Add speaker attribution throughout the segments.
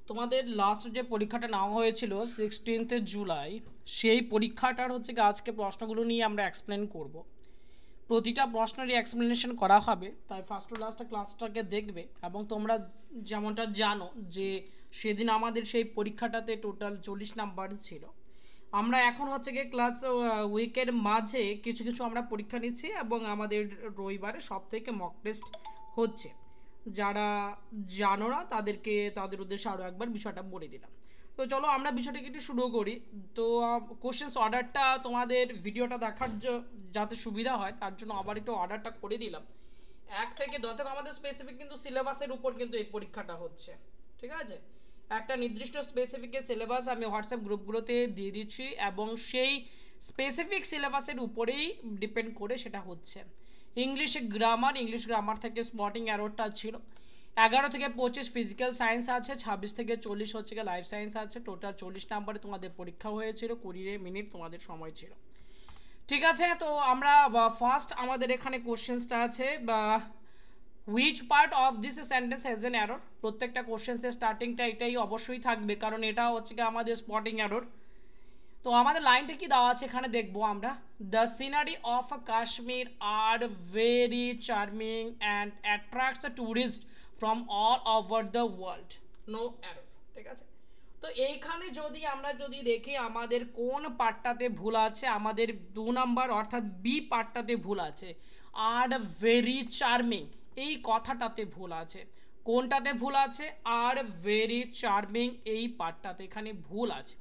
Speaker 1: তোমাদের লাস্ট যে পরীক্ষাটা নেওয়া হয়েছিল 16th জুলাই, সেই পরীক্ষাটার হচ্ছে আজকে প্রশ্নগুলো নিয়ে আমরা এক্সপ্লেন করব। প্রতিটা প্রশ্নেরই এক্সপ্লেনেশন করা হবে, তাই ফার্স্ট টু লাস্ট ক্লাসটাকে দেখবে। এবং তোমরা যেমনটা জানো যে সেদিন আমাদের সেই পরীক্ষাটাতে টোটাল 40 নাম্বার ছিল। আমরা এখন হচ্ছে গিয়ে ক্লাস উইকের মাঝে কিছু কিছু আমরা পরীক্ষা নিচ্ছি এবং আমাদের রবিবারে সব থেকে মক টেস্ট হচ্ছে। যারা জানো না তাদেরকে তাদের উদ্দেশ্যে আরও একবার বিষয়টা বলে দিলাম। তো চলো আমরা বিষয়টাকে একটু শুরু করি। তো কোশ্চেন্স অর্ডারটা তোমাদের ভিডিওটা দেখার যাতে সুবিধা হয় তার জন্য আবার একটু অর্ডারটা করে দিলাম। 1 থেকে 10 থেকে আমাদের স্পেসিফিক কিন্তু সিলেবাসের উপর কিন্তু এই পরীক্ষাটা হচ্ছে, ঠিক আছে। একটা নির্দিষ্ট স্পেসিফিক সিলেবাস আমি হোয়াটসঅ্যাপ গ্রুপগুলোতে দিয়ে দিচ্ছি এবং সেই স্পেসিফিক সিলেবাসের উপরেই ডিপেন্ড করে সেটা হচ্ছে। ইংলিশ গ্রামার থেকে স্পটিং অ্যারোটা ছিল। 11 থেকে 25 ফিজিক্যাল সায়েন্স আছে, 26 থেকে 40 হচ্ছে গিয়ে লাইফ সায়েন্স আছে। টোটাল 40 নাম্বারে তোমাদের পরীক্ষা হয়েছিল, 20 মিনিট তোমাদের সময় ছিল, ঠিক আছে। তো আমরা ফার্স্ট আমাদের এখানে কোশ্চেন্সটা আছে which part of this sentence has N error. প্রত্যেকটা কোশ্চেন্সের স্টার্টিংটা এটাই অবশ্যই থাকবে, কারণ এটা হচ্ছে কি আমাদের স্পটিং এরর। তো আমাদের লাইনটা কি দেওয়া আছে এখানে দেখবো আমরা। The scenery of Kashmir are very charming and attracts tourist from all over the world, no error, ঠিক আছে। তো এইখানে যদি আমরা দেখি আমাদের কোন পার্টটাতে ভুল আছে, আমাদের 2 নাম্বার অর্থাৎ বি পার্টটাতে ভুল আছে। আর ভেরি চার্মিং এই কথাটাতে ভুল আছে। কোনটাতে ভুল আছে? আর ভেরি চার্মিং এই পার্টটাতে এখানে ভুল আছে।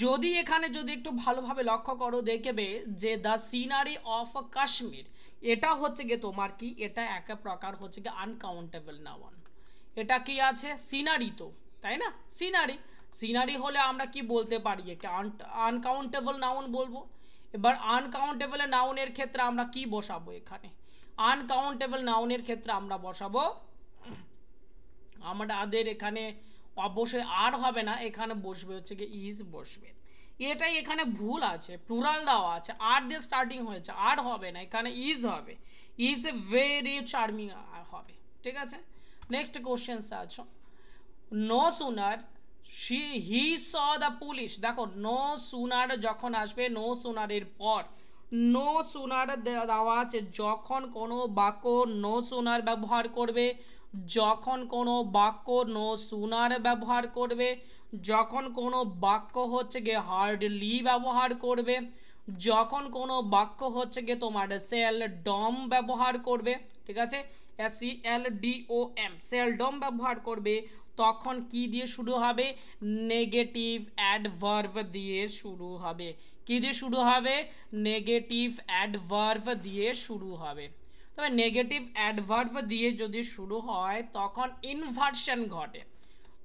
Speaker 1: যদি এখানে একটু ভালোভাবে লক্ষ্য করো দেখবে যে দ্য সিনারি অফ কাশ্মীর, এটা হচ্ছে গিয়ে তোমার কি, এটা এক প্রকার হচ্ছে গিয়ে আনকাউন্টেবল নাউন। এটা কি আছে? সিনারি, তো তাই না? সিনারি হলে আমরা কি বলতে পারি? একটা আনকাউন্টেবল নাউন বলবো। এবার আনকাউন্টেবল নাউনের ক্ষেত্রে আমরা কি বসাবো? এখানে আনকাউন্টেবল নাউনের ক্ষেত্রে আমরা বসাবো, আমাদের এখানে অবশ্যই আর হবে না, এখানে বসবে হচ্ছে কি ইজ বসবে। এটাই এখানে ভুল আছে, প্লুরাল দেওয়া আছে, আর দিয়ে স্টার্টিং হয়েছে, আর হবে না, এখানে ইজ হবে। ইজ এ ভেরি চার্মিং হবে, ঠিক আছে। নেক্সট কোশ্চেন আছে, no sooner he saw the police. দেখো নো সুনার যখন আসবে, নো সুনারের পর নো সুনার দেওয়া আছে। যখন কোনো বাক্য নো সুনার ব্যবহার করবে, যখন কোনো বাক্য নো সুনার ব্যবহার করবে, যখন কোনো বাক্য হচ্ছে গিয়ে হার্ডলি ব্যবহার করবে, যখন কোনো বাক্য হচ্ছে গিয়ে তোমার সেলডম ব্যবহার করবে, ঠিক আছে, SELDOM সেলডম ব্যবহার করবে, তখন কি দিয়ে শুরু হবে? নেগেটিভ অ্যাডভার্ব দিয়ে শুরু হবে। কি দিয়ে শুরু হবে? নেগেটিভ অ্যাডভার্ব দিয়ে শুরু হবে। তবে নেগেটিভ অ্যাডভার্ব দিয়ে যদি শুরু হয় তখন ইনভার্সন ঘটে।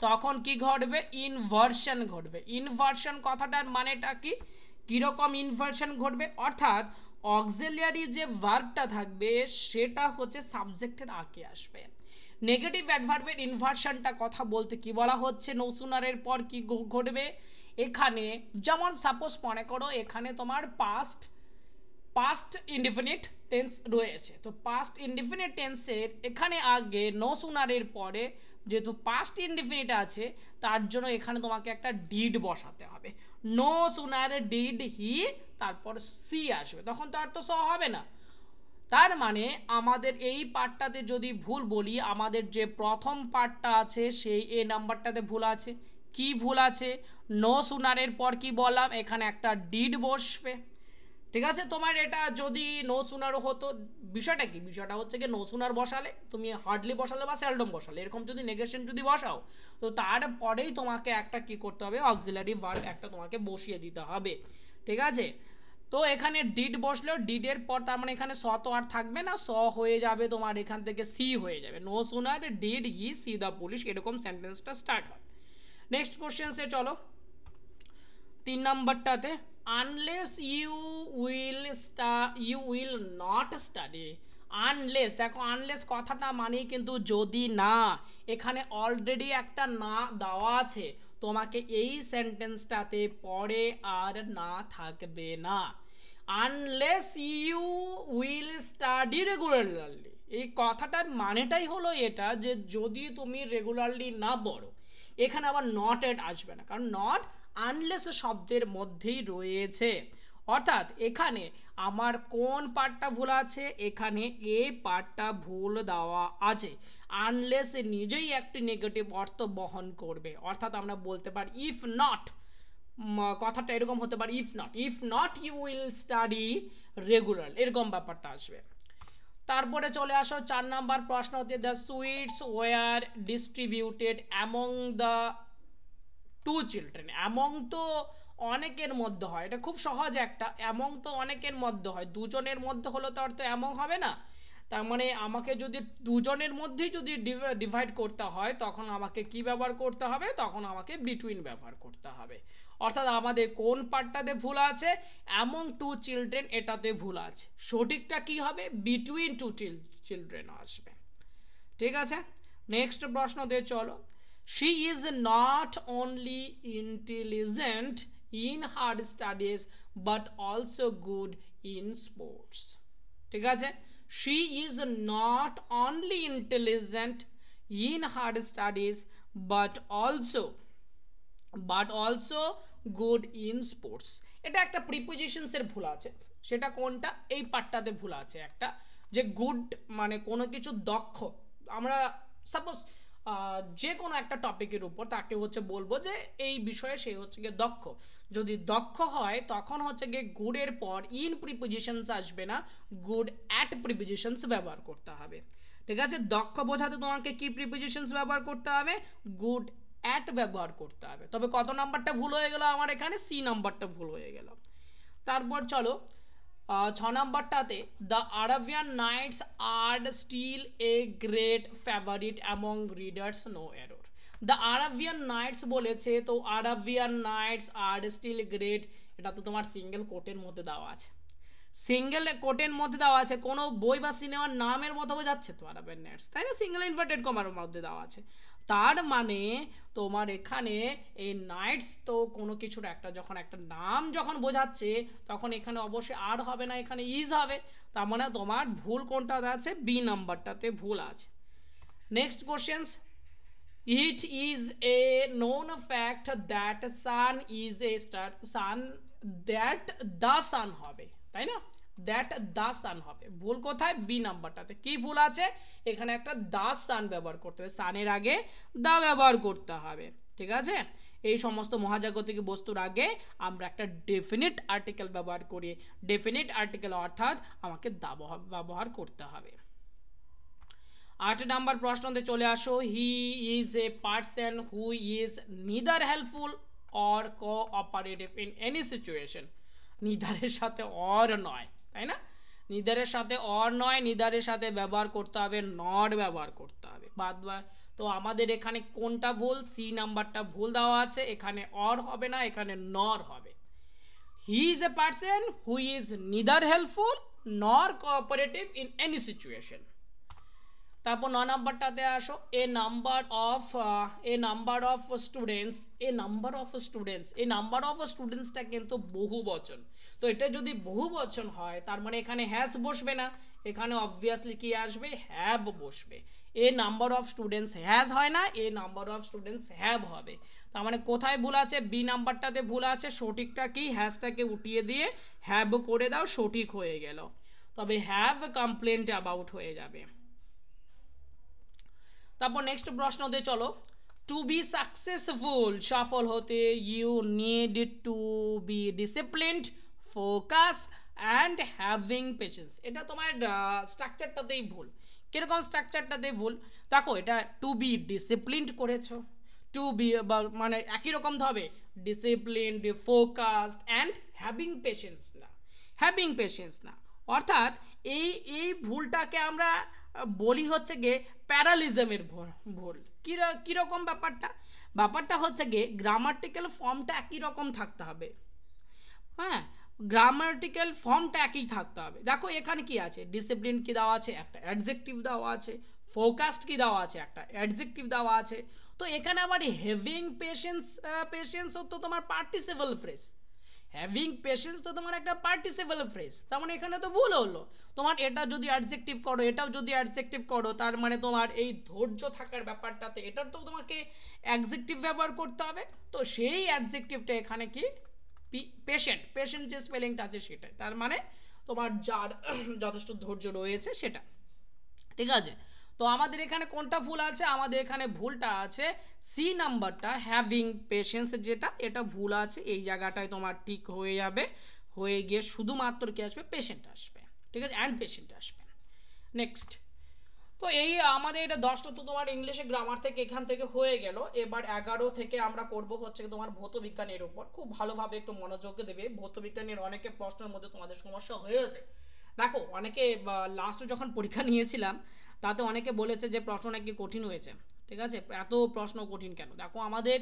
Speaker 1: তখন কি ঘটবে? ইনভার্সন ঘটবে। ইনভার্সন কথাটার মানেটা কি? কীরকম ইনভার্সন ঘটবে? অর্থাৎ অক্সিলিয়ারি যে ভার্বটা থাকবে সেটা হচ্ছে সাবজেক্টের আগে আসবে। নেগেটিভ অ্যাডভার্বের ইনভার্সনটা কথা বলতে কি বলা হচ্ছে? নৌসুনারের পর কি ঘটবে এখানে? যেমন সাপোজ মনে করো এখানে তোমার পাস্ট ইনডিফিনিট টেন্স রয়েছে, তো পাস্ট ইনডিফিনিট টেন্সের এখানে আগে নো সুনারের পরে যেহেতু পাস্ট ইনডিফিনিট আছে তার জন্য এখানে তোমাকে একটা ডিড বসাতে হবে। নো সুনার ডিড হি, তারপর সি আসবে, তখন তো আর তো স হবে না। তার মানে আমাদের এই পার্টটাতে যদি ভুল বলি, আমাদের যে প্রথম পার্টটা আছে সেই এ নাম্বারটাতে ভুল আছে। কি ভুল আছে? নো সুনারের পর কি বললাম? এখানে একটা ডিড বসবে, ঠিক আছে। তোমার এটা যদি নো সুনারও হতো, বিষয়টা কি? বিষয়টা হচ্ছে কি নো সুনার বসালে তুমি হার্ডলি বসালে বা সেলডম বসালে এরকম যদি নেগেশন যদি বসাও, তো তারপরেই তোমাকে একটা কি করতে হবে? অক্সিলারি ভার্ব একটা তোমাকে বসিয়ে দিতে হবে, ঠিক আছে। তো এখানে ডিড বসলো, ডিডের পর তার মানে এখানে স তো আর থাকবে না, স হয়ে যাবে তোমার এখান থেকে সি হয়ে যাবে। No sooner did he see the police, এরকম সেন্টেন্সটা স্টার্ট হয়। নেক্সট কোশ্চেন্সে চলো, 3 নাম্বারটাতে, unless you will not study. Unless, দেখো আনলেস কথাটা মানে কিন্তু যদি না, এখানে অলরেডি একটা না দেওয়া আছে, তোমাকে এই সেন্টেন্সটাতে পরে আর না থাকবে না। Unless you will study regularly, এই কথাটার মানেটাই হলো এটা যে যদি তুমি রেগুলারলি না পড়ো, এখানে আবার নট এট আসবে না, কারণ নট আনলেস শব্দের মধ্যেই রয়েছে। অর্থাৎ এখানে আমার কোন পার্টটা ভুল আছে, এখানে এ পার্টটা ভুল দেওয়া আছে। আনলেস নিজেই একটি নেগেটিভ অর্থ বহন করবে, অর্থাৎ আমরা বলতে পারি ইফ নট, কথাটা এরকম হতে পারে if not you will study regular, এরকম ব্যাপারটা আসবে। তারপরে চলে আসো 4 নাম্বার প্রশ্ন হতে, the sweets were distributed among the 2 children. Among তো অনেকের মধ্যে হয়, এটা খুব সহজ একটা, অ্যামং তো অনেকের মধ্যে হয়, দুজনের মধ্যে হলো তো আর তো অ্যামং হবে না। তার মানে আমাকে যদি দুজনের মধ্যেই যদি ডিভাইড করতে হয় তখন আমাকে কি ব্যবহার করতে হবে, তখন আমাকে বিটুইন ব্যবহার করতে হবে। অর্থাৎ আমাদের কোন পার্টটাতে ভুল আছে, অ্যামং 2 চিলড্রেন এটাতে ভুল আছে, সঠিকটা কি হবে, বিটুইন 2 চিলড্রেন আসবে। ঠিক আছে, নেক্সট প্রশ্ন দিয়ে চলো। She is not only intelligent in her studies but also good in sports. ঠিক আছে, she is not only intelligent in her studies but also good in sports। এটা একটা প্রিপোজিশনস এর ভুল আছে, সেটা কোনটা, এই পার্টটাতে ভুল আছে একটা, যে গুড মানে কোনো কিছু দক্ষ, আমরা সাপোজ যে কোনো একটা টপিকের উপর তাকে হচ্ছে বলবো যে এই বিষয়ে সে হচ্ছে গিয়ে দক্ষ, যদি দক্ষ হয় তখন হচ্ছে গিয়ে গুডের পর ইন প্রিপোজিশনস আসবে না, গুড অ্যাট প্রিপোজিশনস ব্যবহার করতে হবে। ঠিক আছে, দক্ষ বোঝাতে তোমাকে কি প্রিপোজিশনস ব্যবহার করতে হবে, গুড অ্যাট ব্যবহার করতে হবে। তবে কত নাম্বারটা ভুল হয়ে গেল আমার এখানে, সি নাম্বারটা ভুল হয়ে গেল। তারপর চলো 6 নাম্বারটাতে, the Arabian Nights are still a great favourite among readers, no error. The Arabian Nights বলেছে, তো Arabian Nights are still great, এটা তো তোমার সিঙ্গেল কোটের মধ্যে দেওয়া আছে, সিঙ্গেল কোটের মধ্যে দেওয়া আছে, কোনো বই বা সিনেমার নামের মতো বোঝাচ্ছে তো আরাবিয়ান নাইটস, তাই না, সিঙ্গেল ইনভার্টেড কমার মধ্যে দেওয়া আছে। তার মানে তোমার এখানে এই নাইটস তো কোনো কিছুর একটা, যখন একটা নাম যখন বোঝাচ্ছে তখন এখানে অবশ্যই আর হবে না, এখানে ইজ হবে। তার মানে তোমার ভুল কোনটাতে আছে, বি নাম্বারটাতে ভুল আছে। Next questions, it is a known fact that sun is a star, sun that the sun হবে, তাই না, দ্যাট দ্য সান হবে, ভুল কোথায়, বি নাম্বারটাতে। কি ভুল আছে, এখানে একটা দ্য সান ব্যবহার করতে হবে, সানের আগে দা ব্যবহার করতে হবে। ঠিক আছে, এই সমস্ত মহাজাগতিক বস্তুর আগে আমরা একটা ডেফিনিট আর্টিকেল ব্যবহার করি, ডেফিনিট আর্টিকেল অর্থাৎ আমাকে দা ব্যবহার করতে হবে। 8 নাম্বার প্রশ্নতে চলে আসো, he is a person who is neither helpful or cooperative in any situation. নিদারের সাথে অর নয়, তাই না, নিদারের সাথে অর নয়, নিদারের সাথে ব্যবহার করতে হবে নট ব্যবহার করতে হবে। তো আমাদের এখানে কোনটা ভুল, সি নাম্বারটা ভুল দেওয়া আছে, এখানে অর হবে না, এখানে নর হবে। হি is a person who is neither helpful নর কোঅপারেটিভ ইন এনি সিচুয়েশন। তারপর 9 নাম্বারটাতে আসো, এ নাম্বার অফ স্টুডেন্টস, এই নাম্বার অফ স্টুডেন্টসটা কিন্তু বহু বচন, তো এটা যদি বহু বচন হয় তার মানে এখানে হ্যাজ বসবে না, এখানে অবভিয়াসলি কি আসবে, হ্যাভ বসবে। এ নাম্বার অফ স্টুডেন্টস হ্যাজ হয় না, এ নাম্বার অফ স্টুডেন্টস হ্যাভ হবে। তার মানে কোথায় ভুল আছে, বি নাম্বারটাতে ভুল আছে, সঠিকটা কি, হ্যাজটাকে উঠিয়ে দিয়ে হ্যাভ করে দাও, সঠিক হয়ে গেল, তবে হ্যাভ কমপ্লেন্ট অ্যাবাউট হয়ে যাবে। তারপর নেক্সট প্রশ্নতে চলো, টু বি সাকসেসফুল, সফল হতে you need to be disciplined, focus and having patience. এটা তোমার স্ট্রাকচারটাতেই ভুল। কিরকম স্ট্রাকচারটাতেই ভুল, দেখো এটা টু বি ডিসিপ্লিনড করেছো, টু বি মানে একই রকম হবে, disciplined, focused and having patience না, হ্যাভিং পেশেন্স না। অর্থাৎ এই ভুলটাকে আমরা বলি হচ্ছে গিয়ে প্যারালিজমের ভুল। কীরকম ব্যাপারটা হচ্ছে গিয়ে গ্রামাটিক্যাল ফর্মটা একই রকম থাকতে হবে, হ্যাঁ, গ্রামাটিক্যাল ফর্মটা একই থাকতে হবে। দেখো এখানে কি আছে, ডিসিপ্লিন কি দেওয়া আছে, একটা অ্যাডজেক্টিভ দেওয়া আছে, ফোকাসড কি দেওয়া আছে, একটা অ্যাডজেক্টিভ দেওয়া আছে। তো এখানে আবার হ্যাভিং পেশেন্স তো তোমার পার্টিসিপল ফ্রেজ, হ্যাভিং পেশেন্স তো তোমার একটা পার্টিসিপল ফ্রেজ, তার মানে এখানে তো ভুল হলো। তোমার এটা যদি অ্যাডজেক্টিভ করো, এটাও যদি অ্যাডজেক্টিভ করো, তার মানে তোমার এই ধৈর্য থাকার ব্যাপারটাতে এটার তো তোমাকে অ্যাডজেক্টিভ ব্যবহার করতে হবে। তো সেই অ্যাডজেক্টিভটা এখানে কি পেশেন্ট, পেশেন্ট যে স্পেলিংটা আছে সেটাই, তার মানে তোমার যার যথেষ্ট ধৈর্য রয়েছে সেটা। ঠিক আছে, তো আমাদের এখানে কোনটা ভুল আছে, আমাদের এখানে ভুলটা আছে সি নাম্বারটা, হ্যাভিং পেশেন্স যেটা, এটা ভুল আছে। এই জায়গাটায় তোমার ঠিক হয়ে যাবে, হয়ে গিয়ে শুধুমাত্র কি আসবে, পেশেন্ট আসবে। ঠিক আছে, অ্যান্ড পেশেন্ট আসবে। নেক্সট, তো এই আমাদের এটা 10টা তো তোমার ইংলিশে গ্রামার থেকে এখান থেকে হয়ে গেল। এবার 11 থেকে আমরা করব হচ্ছে তোমার ভৌত বিজ্ঞানের উপর। খুব ভালোভাবে একটু মনোযোগ দেবে, ভৌত বিজ্ঞানের অনেকে প্রশ্নের মধ্যে তোমাদের সমস্যা হয়েছে। দেখো অনেকে লাস্টে যখন পরীক্ষা নিয়েছিলাম তাতে অনেকে বলেছে যে প্রশ্ন নাকি কঠিন হয়েছে। ঠিক আছে, এত প্রশ্ন কঠিন কেন? দেখো আমাদের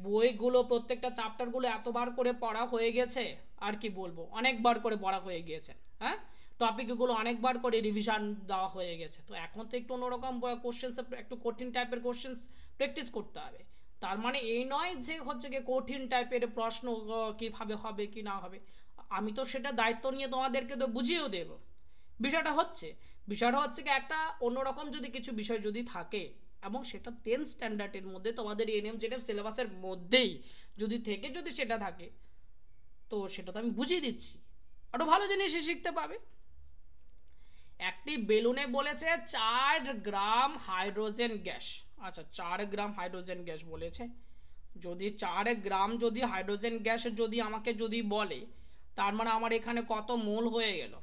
Speaker 1: বইগুলো প্রত্যেকটা চ্যাপ্টারগুলো এতবার করে পড়া হয়ে গেছে, আর কি বলবো, অনেকবার করে পড়া হয়ে গিয়েছে। হ্যাঁ, টপিকগুলো অনেকবার করে রিভিশন দেওয়া হয়ে গেছে। তো এখন তো একটু অন্যরকম কোশ্চেন্স, একটু কঠিন টাইপের কোশ্চেন্স প্র্যাকটিস করতে হবে। তার মানে এই নয় যে হচ্ছে গিয়ে কঠিন টাইপের প্রশ্ন কীভাবে হবে কি না হবে, আমি তো সেটা দায়িত্ব নিয়ে তোমাদেরকে তো বুঝিয়েও দেব। বিষয়টা হচ্ছে কি একটা অন্যরকম যদি কিছু বিষয় যদি থাকে এবং সেটা 10 স্ট্যান্ডার্ডের মধ্যে তোমাদের এনএম জেনএম সিলেবাসের মধ্যেই যদি থেকে যদি সেটা থাকে, তো সেটা তো আমি বুঝিয়ে দিচ্ছি, আরও ভালো জিনিস শিখতে পাবে। একটি বেলুনে বলেছে 4 গ্রাম হাইড্রোজেন গ্যাস। আচ্ছা, 4 গ্রাম হাইড্রোজেন গ্যাস বলেছে। যদি 4 গ্রাম যদি হাইড্রোজেন গ্যাস যদি আমাকে যদি বলে, তার মানে আমার এখানে কত মোল হয়ে গেল?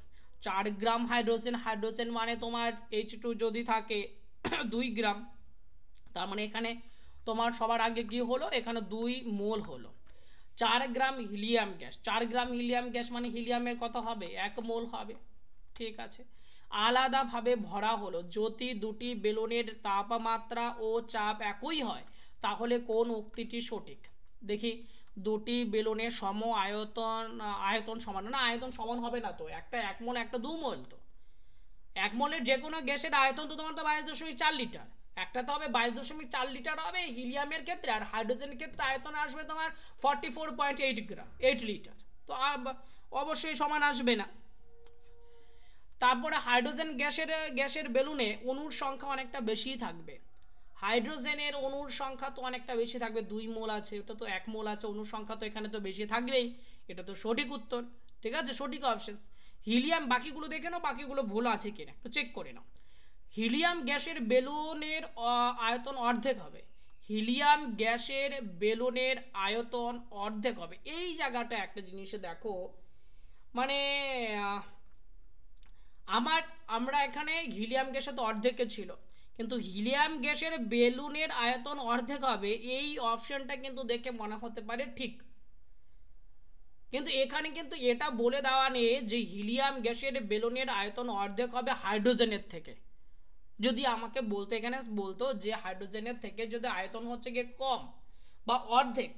Speaker 1: 4 গ্রাম হাইড্রোজেন মানে তোমার H2 যদি থাকে 2 গ্রাম, তার মানে এখানে তোমার সবার আগে কি হলো, এখানে 2 মোল হলো। 4 গ্রাম হিলিয়াম গ্যাস, 4 গ্রাম হিলিয়াম গ্যাস মানে হিলিয়ামের কত হবে, 1 মোল হবে। ঠিক আছে, আলাদাভাবে ভরা হলো। যদি দুটি বেলুনের তাপমাত্রা ও চাপ একই হয় তাহলে কোন উক্তিটি সঠিক? দেখি, দুটি বেলুনের সম আয়তন, আয়তন সমান না, আয়তন সমান হবে না তো, একটা 1 মোল একটা 2 মোল। তো 1 মোলের যে কোনো গ্যাসের আয়তন তো তোমার তো 22.4 লিটার, একটা তো হবে 22.4 লিটার হবে হিলিয়ামের ক্ষেত্রে, আর হাইড্রোজেনের ক্ষেত্রে আয়তন আসবে তোমার 44.8 গ্রাম 8 লিটার। তো অবশ্যই সমান আসবে না। তারপরে হাইড্রোজেন গ্যাসের বেলুনে অণুর সংখ্যা অনেকটা বেশি থাকবে। হাইড্রোজেনের অণুর সংখ্যা তো অনেকটা বেশি থাকবে, 2 মোল আছে, ওটা তো 1 মোল আছে, অণুর সংখ্যা তো এখানে তো বেশি থাকবেই। এটা তো সঠিক উত্তর। ঠিক আছে, সঠিক অপশন। হিলিয়াম, বাকিগুলো দেখে নাও বাকিগুলো ভুল আছে কিনা একটু চেক করে নাও। হিলিয়াম গ্যাসের বেলুনের আয়তন অর্ধেক হবে। হিলিয়াম গ্যাসের বেলুনের আয়তন অর্ধেক হবে। এই জায়গাটা একটা জিনিসে দেখো, মানে আমরা এখানে হিলিয়াম গ্যাসে তো অর্ধেকে ছিল, কিন্তু হিলিয়াম গ্যাসের বেলুনের আয়তন অর্ধেক হবে, এই অপশনটা কিন্তু দেখে মনে হতে পারে ঠিক, কিন্তু এখানে কিন্তু এটা বলে দেওয়া নেই যে হিলিয়াম গ্যাসের বেলুনের আয়তন অর্ধেক হবে হাইড্রোজেনের থেকে। যদি আমাকে বলতে এখানে বলতো যে হাইড্রোজেনের থেকে যদি আয়তন হচ্ছে গিয়ে কম বা অর্ধেক,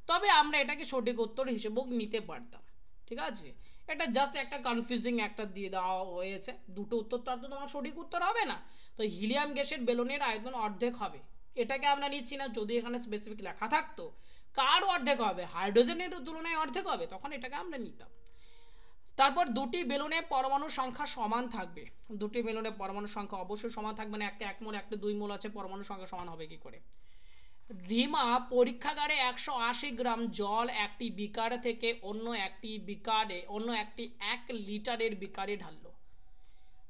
Speaker 1: তবে আমরা এটাকে সঠিক উত্তর হিসেবেও নিতে পারতাম। ঠিক আছে, এটা জাস্ট একটা কনফিউজিং একটা দিয়ে দেওয়া হয়েছে, দুটো উত্তর তো আর তো তোমার সঠিক উত্তর হবে না। তো হিলিয়াম গ্যাসের বেলুনের আয়তন অর্ধেক হবে, এটাকে আমরা নিচ্ছি না। যদি এখানে স্পেসিফিক লেখা থাকতো কার অর্ধেক হবে, হাইড্রোজেনের তুলনায় অর্ধেক হবে, তখন এটাকে আমরা নিতাম। তারপর দুটি বেলুনে পরমাণুর সংখ্যা সমান থাকবে। দুটি বেলুনে পরমাণুর সংখ্যা অবশ্যই সমান থাকবে না, একটা 1 মোল একটা 2 মোল আছে, পরমাণুর সংখ্যা সমান হবে কি করে? রিমা পরীক্ষাগারে 180 গ্রাম জল একটি বিকার থেকে অন্য একটি 1 লিটারের বিকারে ঢাললো।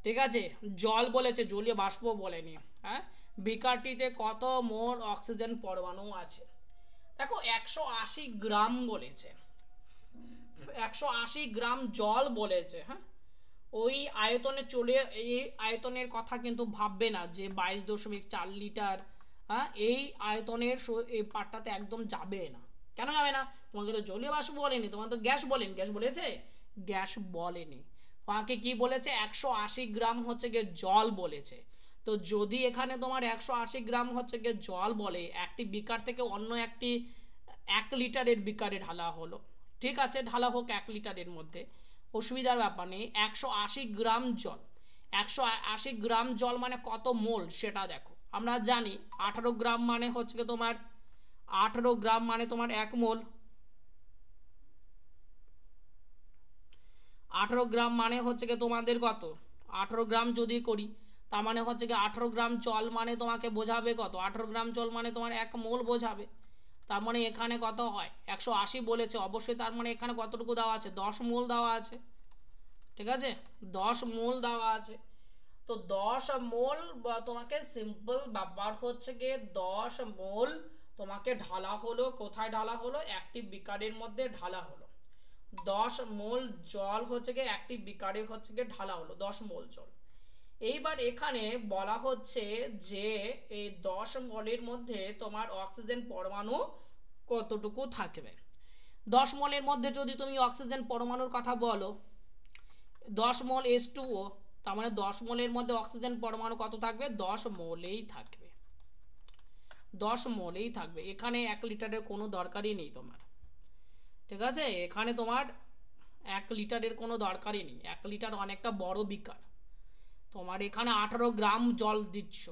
Speaker 1: ঠিক আছে, জল বলেছে, জলীয় বাষ্প বলেনি। হ্যাঁ, বিকারটিতে কত মোল অক্সিজেন পরমাণু আছে? দেখো 180 গ্রাম বলেছে, 180 গ্রাম জল বলেছে। হ্যাঁ, ওই আয়তনে চলে, এই আয়তনের কথা কিন্তু ভাববে না যে 22.4 লিটার। হ্যাঁ, এই আয়তনের এই পার্টটাতে একদম যাবে না। কেন যাবে না? তোমাকে তো জলীয় বাষ্প বলেনি, তোমাকে তো গ্যাস বলেনি। গ্যাস বলেছে? গ্যাস বলেনি। তোমাকে কি বলেছে? 180 গ্রাম হচ্ছে গিয়ে জল বলেছে। তো যদি এখানে তোমার 180 গ্রাম হচ্ছে গিয়ে জল বলে, একটি বিকার থেকে অন্য একটি 1 লিটারের বিকারে ঢালা হলো। ঠিক আছে, ঢালা হোক 1 লিটারের মধ্যে, অসুবিধার ব্যাপার নেই। 180 গ্রাম জল, 180 গ্রাম জল মানে কত মোল সেটা দেখো। আমরা জানি 18 গ্রাম মানে হচ্ছে তোমার 18 গ্রাম মানে তোমার 1 মোল। 18 গ্রাম মানে হচ্ছে কি তোমাদের কত, 18 গ্রাম যদি করি তার মানে হচ্ছে কি 18 গ্রাম জল মানে তোমাকে বোঝাবে কত, 18 গ্রাম জল মানে তোমার 1 মোল বোঝাবে। তার মানে এখানে কত হয় 180 বলেছে, অবশ্যই তার মানে এখানে কতটুকু দেওয়া আছে 10 মোল দেওয়া আছে, ঠিক আছে 10 মোল দেওয়া আছে। তো 10 মোল তোমাকে সিম্পল ব্যাপার হচ্ছে গিয়ে 10 মোল তোমাকে ঢালা হলো, কোথায় ঢালা হলো, একটি বিকারের মধ্যে ঢালা হলো। 10 মোল জল হচ্ছে গিয়ে একটি বিকারে হচ্ছে গিয়ে ঢালা হলো 10 মোল জল। এইবার এখানে বলা হচ্ছে যে এই 10 মোলের মধ্যে তোমার অক্সিজেন পরমাণু কতটুকু থাকবে। 10 মোলের মধ্যে যদি তুমি অক্সিজেন পরমাণুর কথা বলো 10 মোল H2O, তার মানে 10 মোলের মধ্যে অক্সিজেন পরমাণু কত থাকবে, 10 মোলেই থাকবে, 10 মোলেই থাকবে। এখানে 1 লিটারের কোনো দরকারই নেই তোমার, ঠিক আছে, এখানে তোমার 1 লিটারের কোনো দরকারই নেই, 1 লিটার অনেকটা বড় বিকার। তোমার এখানে 18 গ্রাম জল নিচ্ছ,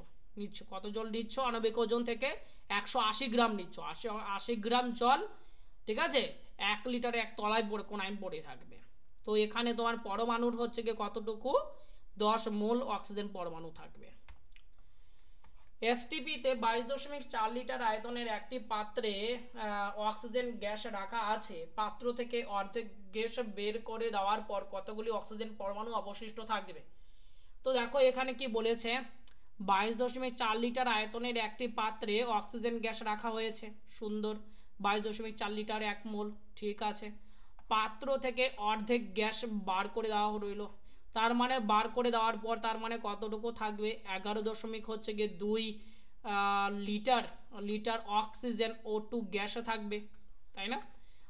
Speaker 1: কত জল নিচ্ছ, আণবিক ওজন থেকে 180 গ্রাম নিচ্ছ, 80 গ্রাম জল, ঠিক আছে, 1 লিটারে 1 তলায় পড়ে কোনায় পড়ে থাকবে। তো এখানে তোমার পরমাণুর হচ্ছে গিয়ে কতটুকু 10 মোল অক্সিজেন পরমাণু থাকবে। এসটিপিতে 22.4 লিটার আয়তনের একটি পাত্রে অক্সিজেন গ্যাস রাখা আছে, পাত্র থেকে অর্ধেক গ্যাস বের করে দেওয়ার পর কতগুলি অক্সিজেন পরমাণু অবশিষ্ট থাকবে। তো দেখো এখানে কি বলেছে, 22.4 লিটার আয়তনের একটি পাত্রে অক্সিজেন গ্যাস রাখা হয়েছে, সুন্দর, 22.4 লিটার 1 মোল, ঠিক আছে, পাত্র থেকে অর্ধেক গ্যাস বার করে দেওয়া রইল, তার মানে বার করে দেওয়ার পর তার মানে কতটুকু থাকবে 11.2 লিটার অক্সিজেন O2 গ্যাস থাকবে, তাই না,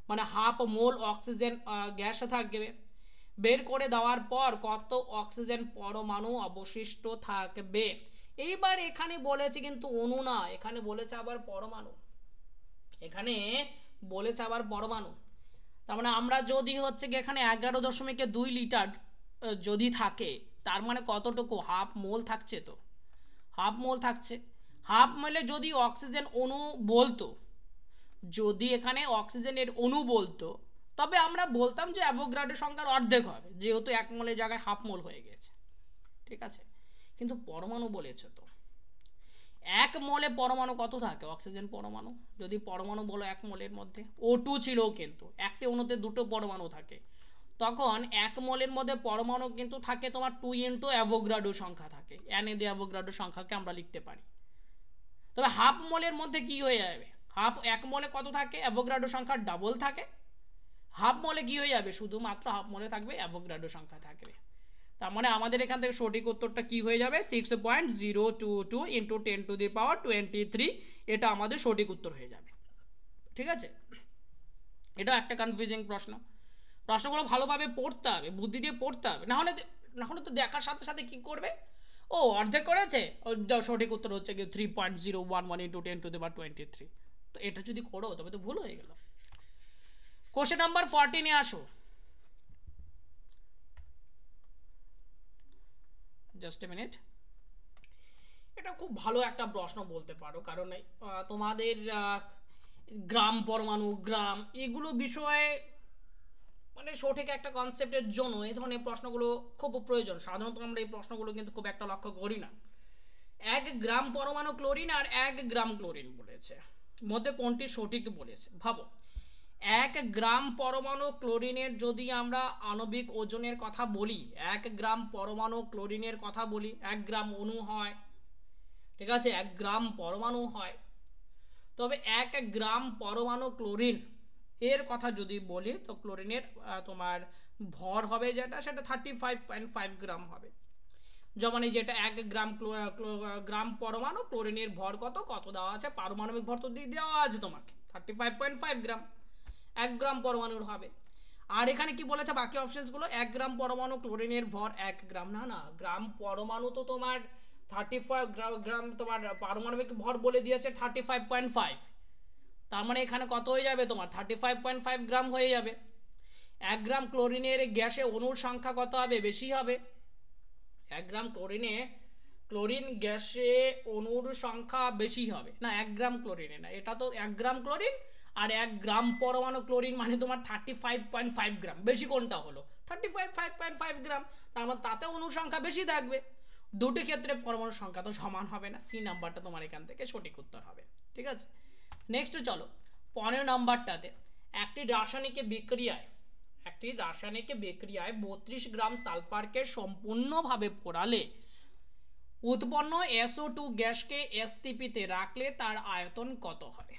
Speaker 1: মানে হাফ মোল অক্সিজেন গ্যাস থাকবে। বের করে দেওয়ার পর কত অক্সিজেন পরমাণু অবশিষ্ট থাকবে। এইবার এখানে বলেছে কিন্তু অণু না, এখানে বলেছে আবার পরমাণু, এখানে বলেছে আবার পরমাণু। তার মানে আমরা যদি হচ্ছে কি এখানে 11.2 লিটার যদি থাকে তার মানে কতটুকু, হাফ মোল থাকছে, তো হাফ মোল থাকছে, হাফ মোলে যদি অক্সিজেন অণু বলতো, যদি এখানে অক্সিজেনের অণু বলতো তবে আমরা বলতাম যে অ্যাভোগাড্রো সংখ্যার অর্ধেক হবে, যেহেতু 1 মোলের জায়গায় হাফ মোল হয়ে গেছে, ঠিক আছে, কিন্তু পরমাণু বলেছে, তো 1 মোলে পরমাণু কত থাকে অক্সিজেন পরমাণু, যদি পরমাণু বলো 1 মোলের মধ্যে O2 ছিল, কিন্তু একটি অণুতে 2টো পরমাণু থাকে, তখন 1 মোলের মধ্যে পরমাণু কিন্তু থাকে তোমার 2 ইন্টু অ্যাভোগাড্রো সংখ্যা থাকে, এন এ দিয়ে অ্যাভোগাড্রো সংখ্যাকে আমরা লিখতে পারি। তবে হাফ মোলের মধ্যে কি হয়ে যাবে, 1 মোলে কত থাকে, অ্যাভোগাড্রো সংখ্যা ডাবল থাকে, হাফ মোলে কি হয়ে যাবে, শুধুমাত্র হাফ মোলে থাকবে, অ্যাভোগাড্রো সংখ্যা থাকবে। তার মানে আমাদের এখান থেকে সঠিক উত্তরটা কি হয়ে যাবে, 6.022 ইন্টু 10⁻23, এটা আমাদের সঠিক উত্তর হয়ে যাবে, ঠিক আছে। এটা একটা কনফিউজিং প্রশ্ন, প্রশ্নগুলো ভালোভাবে পড়তে হবে, বুদ্ধি দিয়ে পড়তে হবে, না হলে তো দেখার সাথে সাথে কি করবে, ও অর্ধেক করেছে, সঠিক উত্তর হচ্ছে কি 3.011 ইন্টু 10⁻23, তো এটা যদি করো তবে তো ভুল হয়ে গেল। কোশ্চেন নাম্বার 14 এ আসো, জাস্ট এ মিনিট। এটা খুব ভালো একটা প্রশ্ন বলতে পারো, কারণ তোমাদের গ্রাম পরমাণু গ্রাম এগুলো বিষয়ে মানে সঠিক একটা কনসেপ্টের জন্য এই ধরনের প্রশ্নগুলো খুব প্রয়োজন। সাধারণত আমরা এই প্রশ্নগুলো কিন্তু খুব একটা লক্ষ্য করি না। 1 গ্রাম পরমাণু ক্লোরিন আর 1 গ্রাম ক্লোরিন বলেছে, মধ্যে কোনটি সঠিক বলেছে, ভাবো 1 গ্রাম পরমাণু ক্লোরিনের যদি আমরা আণবিক ওজনের কথা বলি, 1 গ্রাম পরমাণু ক্লোরিনের কথা বলি, 1 গ্রাম অণু হয়, ঠিক আছে, 1 গ্রাম পরমাণু হয়, তবে 1 গ্রাম পরমাণু ক্লোরিন এর কথা যদি বলি তো ক্লোরিনের তোমার ভর হবে যেটা সেটা 35.5 গ্রাম হবে, যেমন এই যেটা 1 গ্রাম পরমাণু ক্লোরিনের ভর কত দেওয়া আছে, পারমাণবিক ভর তো দেওয়া আছে তোমাকে 35.5 গ্রাম, 1 গ্রাম পরমাণুর হবে। আর এখানে কি বলেছে বাকি অপশনসগুলো, 1 গ্রাম পরমাণু ক্লোরিনের ভর 1 গ্রাম, না গ্রাম পরমাণু তো তোমার 35 গ্রাম, তোমার পারমাণবিক ভর বলে দিয়েছে 35.5, তার মানে এখানে কত হয়ে যাবে তোমার 35.5 গ্রাম হয়ে যাবে। 1 গ্রাম ক্লোরিনের গ্যাসে অণুর সংখ্যা কত হবে, বেশি হবে, 1 গ্রাম ক্লোরিন গ্যাসে অণুর সংখ্যা বেশি হবে, না 1 গ্রাম ক্লোরিনে না, এটা তো 1 গ্রাম ক্লোরিন আর 1 গ্রাম পরমাণু ক্লোরিন মানে তোমার 35.5 গ্রাম, বেশি কোনটা হলো 35.5 গ্রাম, তার মানে তাতে অণু সংখ্যা বেশি থাকবে। দুটি ক্ষেত্রে পরমাণু সংখ্যা তো সমান হবে না, সি নাম্বারটা তোমার এখান থেকে সঠিক উত্তর হবে। ঠিক আছে, নেক্সট চলো 15 নাম্বারটাতে, একটি রাসায়নিক বিক্রিয়ায় 32 গ্রাম সালফারকে সম্পূর্ণভাবে পোড়ালে উৎপন্ন SO2 গ্যাসকে এসটিপিতে রাখলে তার আয়তন কত হবে?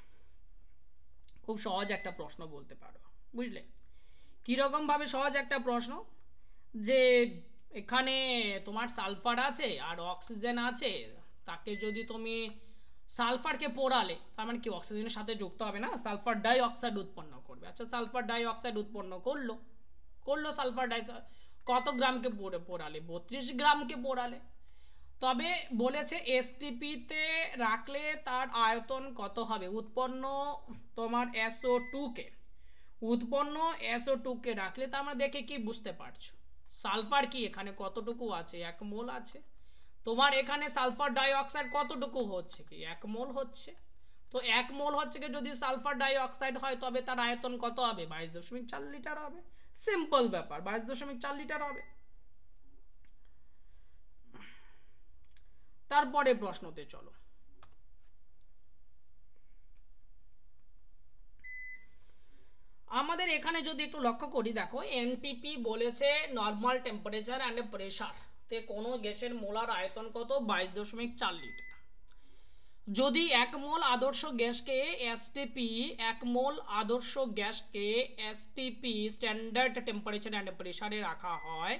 Speaker 1: খুব সহজ একটা প্রশ্ন বলতে পারো, বুঝলে কিরকম ভাবে সহজ একটা প্রশ্ন, যে এখানে তোমার সালফার আছে আর অক্সিজেন আছে, তাকে যদি তুমি সালফারকে পোড়ালে তার মানে কি অক্সিজেনের সাথে যুক্ত হবে না, সালফার ডাই অক্সাইড উৎপন্ন করবে। আচ্ছা সালফার ডাই অক্সাইড উৎপন্ন করলো সালফার ডাই, কত গ্রামকে পোড়ালে? 32 গ্রামকে পোড়ালে। তবে বলেছে এসটিপিতে রাখলে তার আয়তন কত হবে? উৎপন্ন তোমার SO2 কে রাখলে, তার মানে দেখে কি বুঝতে পারছো সালফার কি এখানে কতটুকু আছে? 1 মোল আছে। তোমার এখানে সালফার ডাই অক্সাইড কতটুকু হচ্ছে? কি 1 মোল হচ্ছে। তো 1 মোল হচ্ছে কি যদি সালফার ডাই অক্সাইড হয় তবে তার আয়তন কত হবে? 22.4 লিটার হবে। সিম্পল ব্যাপার, 22.4 লিটার হবে। তারপরে প্রশ্নতে চলো, আমাদের এখানে যদি একটু লক্ষ্য করি, দেখো এনটিপি বলেছে নর্মাল টেম্পারেচার অ্যান্ড প্রেসার তে কোনো গ্যাসের মোলার আয়তন কত? 22.4 লিটার। যদি 1 মোল আদর্শ গ্যাসকে এসটিপি স্ট্যান্ডার্ড টেম্পারেচার অ্যান্ড প্রেসারে রাখা হয়,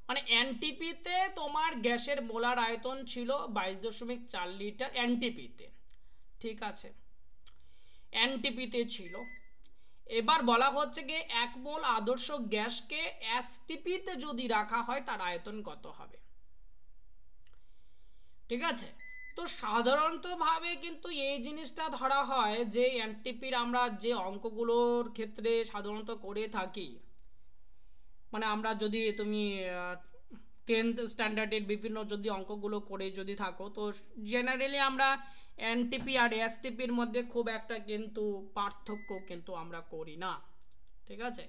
Speaker 1: মানে এনটিপিতে তোমার গ্যাসের মোলার আয়তন ছিল 22.4 লিটার এনটিপিতে। ঠিক আছে, এনটিপিতে ছিল। এবার বলা হচ্ছে যে 1 মোল আদর্শ গ্যাসকে এসটিপিতে যদি রাখা হয় তার আয়তন কত হবে? ঠিক আছে, তো সাধারণত ভাবে কিন্তু এই জিনিসটা ধরা হয় যে এনটিপির আমরা যে অঙ্কগুলোর ক্ষেত্রে সাধারণত করে থাকি, মানে আমরা যদি তুমি 10th স্ট্যান্ডার্ডের বিভিন্ন যদি অঙ্কগুলো করে যদি থাকো, তো জেনারেলি আমরা এনটিপি আর এসটিপির মধ্যে খুব একটা কিন্তু পার্থক্য কিন্তু আমরা করি না। ঠিক আছে,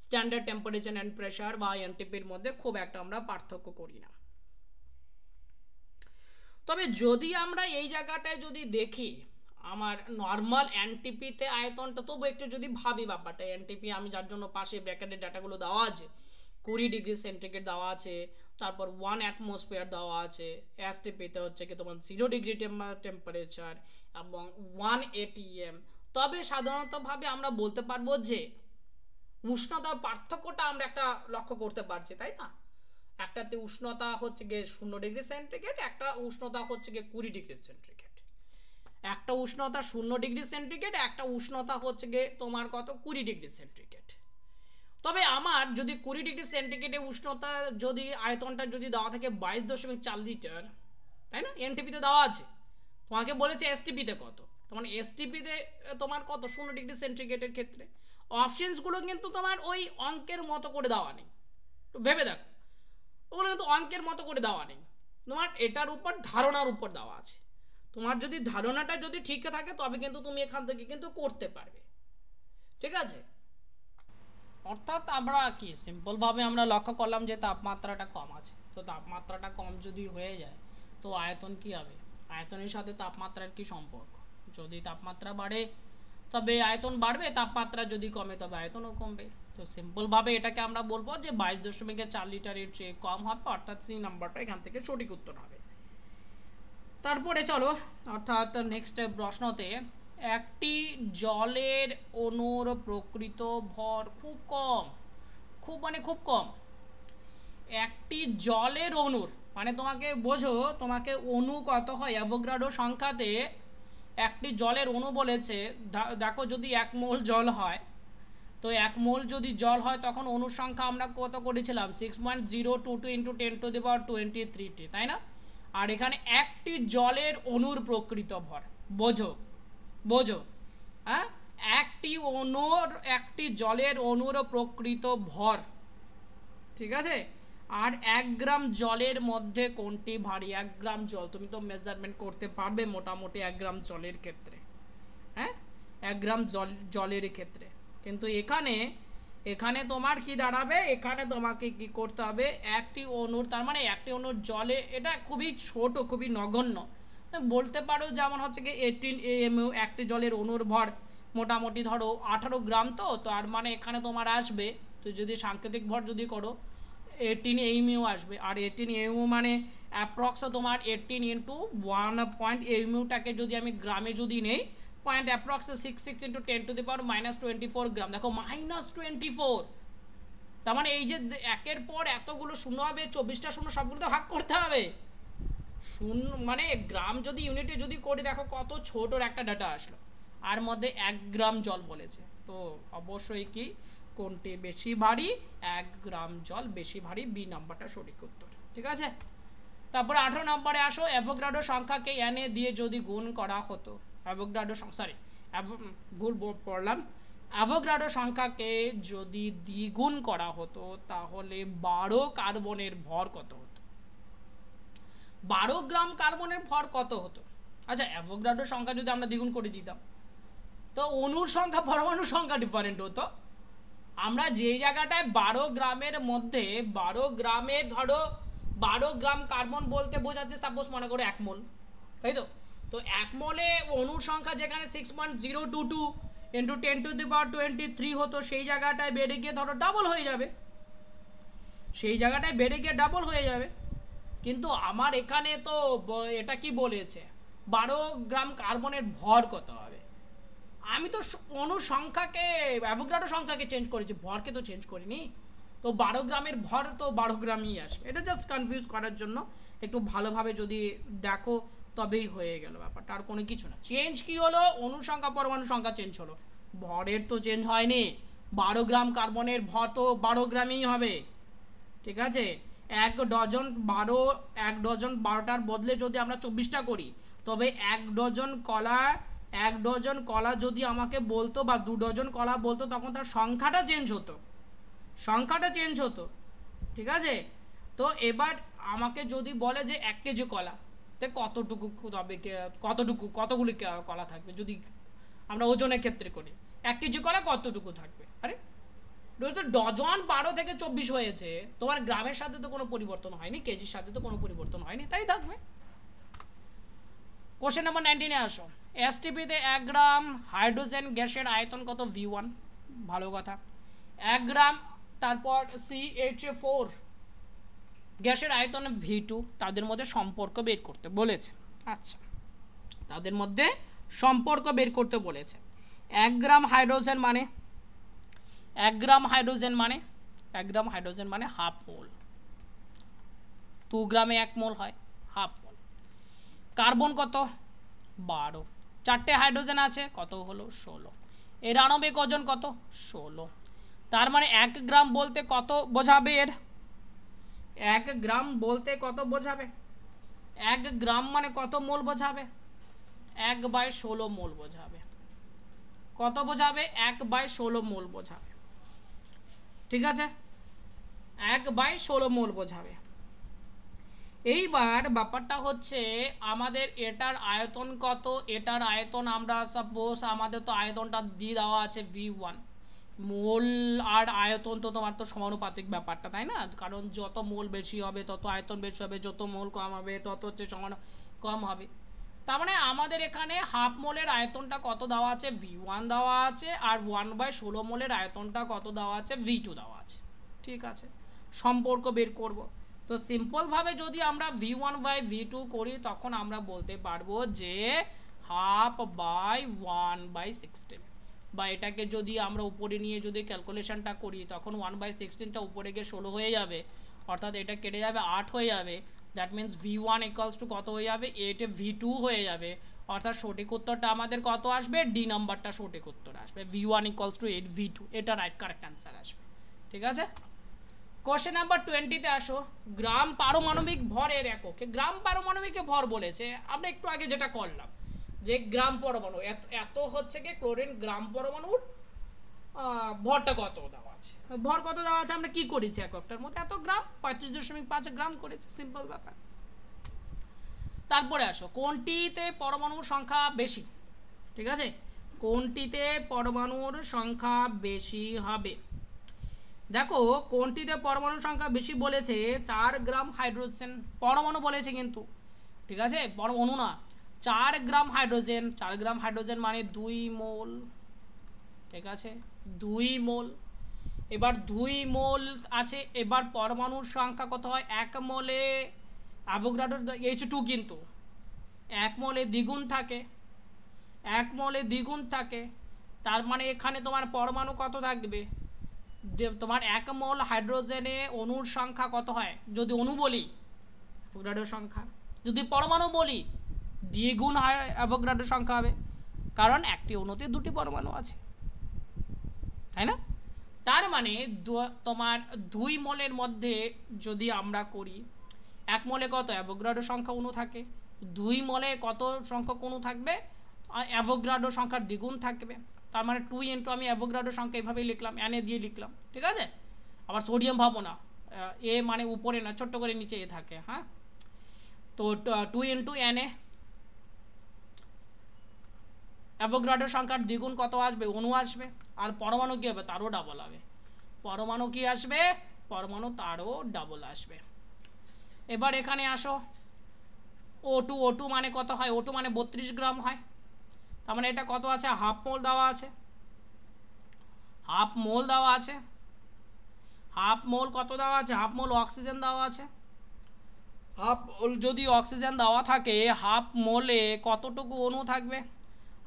Speaker 1: স্ট্যান্ডার্ড টেম্পারেচার অ্যান্ড প্রেসার বা এনটিপির মধ্যে খুব একটা আমরা পার্থক্য করি না। তবে যদি আমরা এই জায়গাটায় যদি দেখি আমার নর্মাল এনটিপিতে আয়তনটা, তবু একটু যদি ভাবি ব্যাপারটা, এনটিপি আমি যার জন্য পাশে ব্র্যাকেটের ডাটাগুলো দেওয়া আছে, 20 ডিগ্রি সেন্টিগ্রেড দেওয়া আছে, তারপর 1 অ্যাটমসফিয়ার দেওয়া আছে, এসটিপিতে হচ্ছে কি তোমার 0 ডিগ্রি টেম্পারেচার এবং 1 ATM। তবে সাধারণতভাবে আমরা বলতে পারবো যে উষ্ণতার পার্থক্যটা আমরা একটা লক্ষ্য করতে পারছি, তাই না? একটাতে উষ্ণতা হচ্ছে গিয়ে 0 ডিগ্রি সেন্টিগ্রেড, একটা উষ্ণতা হচ্ছে গিয়ে 20 ডিগ্রি সেন্টিগ্রেড। একটা উষ্ণতা 0 ডিগ্রি সেন্টিগ্রেড, একটা উষ্ণতা হচ্ছে গিয়ে তোমার কত? 20 ডিগ্রি সেন্টিগ্রেড। তবে আমার যদি 20 ডিগ্রি সেন্টিগ্রেডে উষ্ণতা যদি আয়তনটা যদি দেওয়া থাকে 22.4 লিটার, তাই না, এনটিপিতে দেওয়া আছে, তোমাকে বলেছে এসটিপিতে কত, তোমার এসটিপিতে তোমার কত 0 ডিগ্রি সেন্টিগ্রেডের ক্ষেত্রে অপশনসগুলো কিন্তু তোমার ওই অঙ্কের মতো করে দেওয়া নেই, তো ভেবে দেখো ওগুলো কিন্তু অঙ্কের মতো করে দেওয়া নেই, তোমার এটার উপর ধারণার উপর দেওয়া আছে। তোমার যদি ধারণাটা যদি ঠিক থাকে তবে কিন্তু তুমি এখান থেকে কিন্তু করতে পারবে। ঠিক আছে, অর্থাৎ আমরা কি সিম্পল ভাবে আমরা লক্ষ্য করলাম যে তাপমাত্রাটা কম আছে, তো তাপমাত্রাটা কম যদি হয়ে যায় তো আয়তন কি হবে? আয়তনের সাথে তাপমাত্রার কি সম্পর্ক? যদি তাপমাত্রা বাড়ে তবে আয়তন বাড়বে, তাপমাত্রা যদি কমে তবে আয়তনও কমবে। তো সিম্পল ভাবে এটাকে আমরা বলবো যে 22.4 লিটারের চেয়ে কম হবে, অর্থাৎ সি নাম্বারটা এখান থেকে সঠিক উত্তর হবে। তারপরে চলো, অর্থাৎ নেক্সট প্রশ্নতে, একটি জলের অণুর প্রকৃত ভর খুব কম, খুব কম। একটি জলের অণুর মানে তোমাকে বোঝো, তোমাকে অণু কত হয় অ্যাভোগাড্রো সংখ্যাতে একটি জলের অণু বলেছে। দেখো যদি 1 মোল জল হয়, তো 1 মোল যদি জল হয় তখন অণুর সংখ্যা আমরা কত করেছিলাম? 6.022 ইন্টু 10⁻23, তাই না? আর এখানে একটি জলের অণুর প্রকৃত ভর, বোঝো হ্যাঁ, একটি জলের অণুর প্রকৃত ভর। ঠিক আছে, আর 1 গ্রাম জলের মধ্যে কোনটি ভারী? 1 গ্রাম জল তুমি তো মেজারমেন্ট করতে পারবে মোটামুটি 1 গ্রাম জলের ক্ষেত্রে। হ্যাঁ, 1 গ্রাম জলের ক্ষেত্রে। কিন্তু এখানে তোমার কি দাঁড়াবে, এখানে তোমাকে কি করতে হবে, একটি অণুর, তার মানে একটি অণুর জলে, এটা খুবই ছোট, খুবই নগণ্য বলতে পারো। যেমন হচ্ছে কি 18 AMU, একটি জলের অণুর ভর মোটামুটি ধরো 18 গ্রাম। তো তার মানে এখানে তোমার আসবে, তো যদি সাংকেতিক ভর যদি করো 18 AMU আসবে। আর 18 AMU মানে অ্যাপ্রক্স তোমার 18 ইন্টু 1 AMUটাকে যদি আমি গ্রামে যদি নেই, পয়েন্ট অ্যাপ্রক্স 66 ইন্টু 10⁻24 গ্রাম। দেখো -24, তার মানে এই যে একের পর এতগুলো শূন্য হবে, 24টা শূন্য সবগুলো তো ভাগ করতে হবে। শূন্য মানে গ্রাম যদি ইউনিটে যদি করি, দেখো কত ছোটোর একটা ডাটা আসলো, আর মধ্যে 1 গ্রাম জল বলেছে। তো অবশ্যই কি কোনটি বেশি ভারী, 1 গ্রাম জল বেশি ভারী, বি নাম্বারটা সঠিক উত্তর। ঠিক আছে, তারপরে 18 নম্বরে আসো, অ্যাভোগাড্রো সংখ্যাকে এন এ দিয়ে যদি গুণ করা হতো, অ্যাভোগাড্রো সরি ভুল পড়লাম, অ্যাভোগাড্রো সংখ্যাকে যদি দ্বিগুণ করা হতো তাহলে 12 কার্বনের ভর কত হতো? 12 গ্রাম কার্বনের ভর কত হতো? আচ্ছা, অ্যাভোগাড্রো সংখ্যা যদি আমরা দ্বিগুণ করে দিতাম, তো অণুর সংখ্যা, পরমাণুর সংখ্যা ডিফারেন্ট হতো। আমরা যে জায়গাটায় 12 গ্রামের মধ্যে 12 গ্রামের ধরো 12 গ্রাম কার্বন বলতে বোঝাচ্ছে, সাপোজ মনে করো 1 মোল, তাই তো? তো 1 মোলে অণুর সংখ্যা যেখানে 6.022 ইন্টু 10⁻23 হতো, সেই জায়গাটায় বেড়ে গিয়ে ধরো ডাবল হয়ে যাবে, ডাবল হয়ে যাবে। কিন্তু আমার এখানে তো এটা কি বলেছে, 12 গ্রাম কার্বনের ভর কত হবে। আমি তো অণুর সংখ্যাকে, অ্যাভোগাড্রো সংখ্যাকে চেঞ্জ করেছি, ভরকে তো চেঞ্জ করিনি। তো 12 গ্রামের ভর তো 12 গ্রামই আসবে। এটা জাস্ট কনফিউজ করার জন্য, একটু ভালোভাবে যদি দেখো তবেই হয়ে গেল ব্যাপারটা, আর কোনো কিছু না। চেঞ্জ কি হলো, অণুর সংখ্যা পরমাণু সংখ্যা চেঞ্জ হলো, ভরের তো চেঞ্জ হয়নি। 12 গ্রাম কার্বনের ভর তো 12 গ্রামই হবে। ঠিক আছে, 1 ডজন 12টার বদলে যদি আমরা 24টা করি, তবে 1 ডজন কলা যদি আমাকে বলতো, বা 2 ডজন কলা বলতো, তখন তার সংখ্যাটা চেঞ্জ হতো। ঠিক আছে, তো এবার আমাকে যদি বলে যে 1 কেজি কলা, তো কতগুলি কলা থাকবে, যদি আমরা ওজনের ক্ষেত্রে করি, 1 কেজি কলা কতটুকু থাকবে? আরে তো ডজন 12 থেকে 24 হয়েছে, তোমার গ্রামের সাথে তো কোনো পরিবর্তন হয়নি, কেজির সাথে তো কোনো পরিবর্তন হয়নি, তাই থাকবে। কোশ্চেন নাম্বার 19-এ আসো, এসটিপিতে 1 গ্রাম হাইড্রোজেন গ্যাসের আয়তন কত? V1, ভালো কথা। 1 গ্রাম, তারপর CH4 গ্যাসের আয়তন V2, তাদের মধ্যে সম্পর্ক বের করতে বলেছে। আচ্ছা, তাদের মধ্যে সম্পর্ক বের করতে বলেছে। 1 গ্রাম হাইড্রোজেন মানে 1 গ্রাম হাইড্রোজেন মানে হাফ মোল। 2 গ্রামে 1 মোল হয়, হাফ মোল। কার্বন কত? 12। 4টে হাইড্রোজেন আছে, কত হলো? 16। এর আণবিক ওজন কত? 16। তার মানে 1 গ্রাম বলতে কত বোঝাবে? 1 গ্রাম বলতে কত বোঝাবে? 1 গ্রাম মানে কত মোল বোঝাবে? 1/16 মোল বোঝাবে। কত বোঝাবে? 1/16 মোল বোঝাবে। ঠিক আছে, 1/16 মোল বোঝাবে। এইবার ব্যাপারটা হচ্ছে, আমাদের এটার আয়তন কত? এটার আয়তন আমরা সাপোজ, আমাদের তো আয়তনটা দিয়ে দেওয়া আছে V1। মোল আর আয়তন তো তোমার তো সমানুপাতিক ব্যাপারটা, তাই না? কারণ যত মোল বেশি হবে তত আয়তন বেশি হবে, যত মোল কম হবে তত হচ্ছে কম হবে। তার মানে আমাদের এখানে হাফ মোলের আয়তনটা কত দেওয়া আছে? V1 দেওয়া আছে, আর 1/16 মোলের আয়তনটা কত দেওয়া আছে? V2 দেওয়া আছে। ঠিক আছে, সম্পর্ক বের করব। তো সিম্পলভাবে যদি আমরা V1/V2 করি, তখন আমরা বলতে পারবো যে 1/1/16, বা এটাকে যদি আমরা উপরে নিয়ে যদি ক্যালকুলেশনটা করি, তখন 1/16টা উপরে গিয়ে 16 হয়ে যাবে, অর্থাৎ এটা কেটে যাবে, 8 হয়ে যাবে। That means V1 equals to কত হয়ে যাবে? 8 V2 হয়ে যাবে। অর্থাৎ সঠিক উত্তরটা আমাদের কত আসবে? ডি নাম্বারটা সঠিক উত্তর আসবে, V1 ইকুয়ালস টু 8 V2, এটা রাইট কারেক্ট অ্যান্সার আসবে। ঠিক আছে, কোশ্চেন নাম্বার 20-তে আসো, গ্রাম পারমাণবিক ভরের একক। গ্রাম পারমাণবিক ভর বলেছে, আমরা একটু আগে যেটা করলাম, যে গ্রাম পরমাণু এত হচ্ছে কি ক্লোরিন গ্রাম পরমাণুর ভরটা কত দেওয়া আছে, ভর কত দেওয়া আছে, আমরা কি করেছি এককটার মধ্যে এত গ্রাম, 35.5 গ্রাম করেছি, সিম্পল ব্যাপার। তারপরে আসো, কোনটিতে পরমাণুর সংখ্যা বেশি? ঠিক আছে, কোনটিতে পরমাণুর সংখ্যা বেশি হবে? দেখো কোনটিতে পরমাণুর সংখ্যা বেশি বলেছে, 4 গ্রাম হাইড্রোজেন, পরমাণু বলেছে কিন্তু, ঠিক আছে, অণু না। 4 গ্রাম হাইড্রোজেন, 4 গ্রাম হাইড্রোজেন মানে 2 মোল, ঠিক আছে, 2 মোল। এবার 2 মোল আছে, এবার পরমাণুর সংখ্যা কত হয়? 1 মোলে অ্যাভোগাড্রো H2 কিন্তু 1 মোলে দ্বিগুণ থাকে, 1 মোলে দ্বিগুণ থাকে। তার মানে এখানে তোমার পরমাণু কত থাকবে? তোমার 1 মোল হাইড্রোজেনে অণুর সংখ্যা কত হয়? যদি অণু বলি অ্যাভোগাড্রোর সংখ্যা, যদি পরমাণু বলি দ্বিগুণ অ্যাভোগাড্রোর সংখ্যা হবে, কারণ একটি অণুতে 2টি পরমাণু আছে, তাই না? তার মানে তোমার 2 মোলের মধ্যে যদি আমরা করি, 1 মোলে কত অ্যাভোগাড্রোর সংখ্যা অণু থাকে, 2 মোলে কত সংখ্যক অণু থাকবে? অ্যাভোগাড্রোর সংখ্যার দ্বিগুণ থাকবে। তার মানে 2 ইন্টু আমি অ্যাভোগাড্রোর সংখ্যা এভাবেই লিখলাম, এনে দিয়ে লিখলাম, ঠিক আছে। আবার সোডিয়াম ভাবো না, এ মানে উপরে না, ছোট্ট করে নিচে এ থাকে, হ্যাঁ। তো 2 ইন্টু এনে, অ্যাভোগাড্রোর সংখ্যার দ্বিগুণ কত আসবে? অণু আসবে। আর পরমাণু কী হবে? তারও ডাবল হবে। পরমাণু কি আসবে? পরমাণু তারও ডাবল আসবে। এবার এখানে আসো, O2 মানে কত হয়? O2 মানে 32 গ্রাম হয়। তার মানে এটা কত আছে? হাফ মোল দেওয়া আছে, হাফ মোল দেওয়া আছে, হাফ মোল কত দেওয়া আছে? হাফ মোল অক্সিজেন দেওয়া আছে। হাফ মোল যদি অক্সিজেন দেওয়া থাকে, হাফ মোলে কতটুকু অণু থাকবে?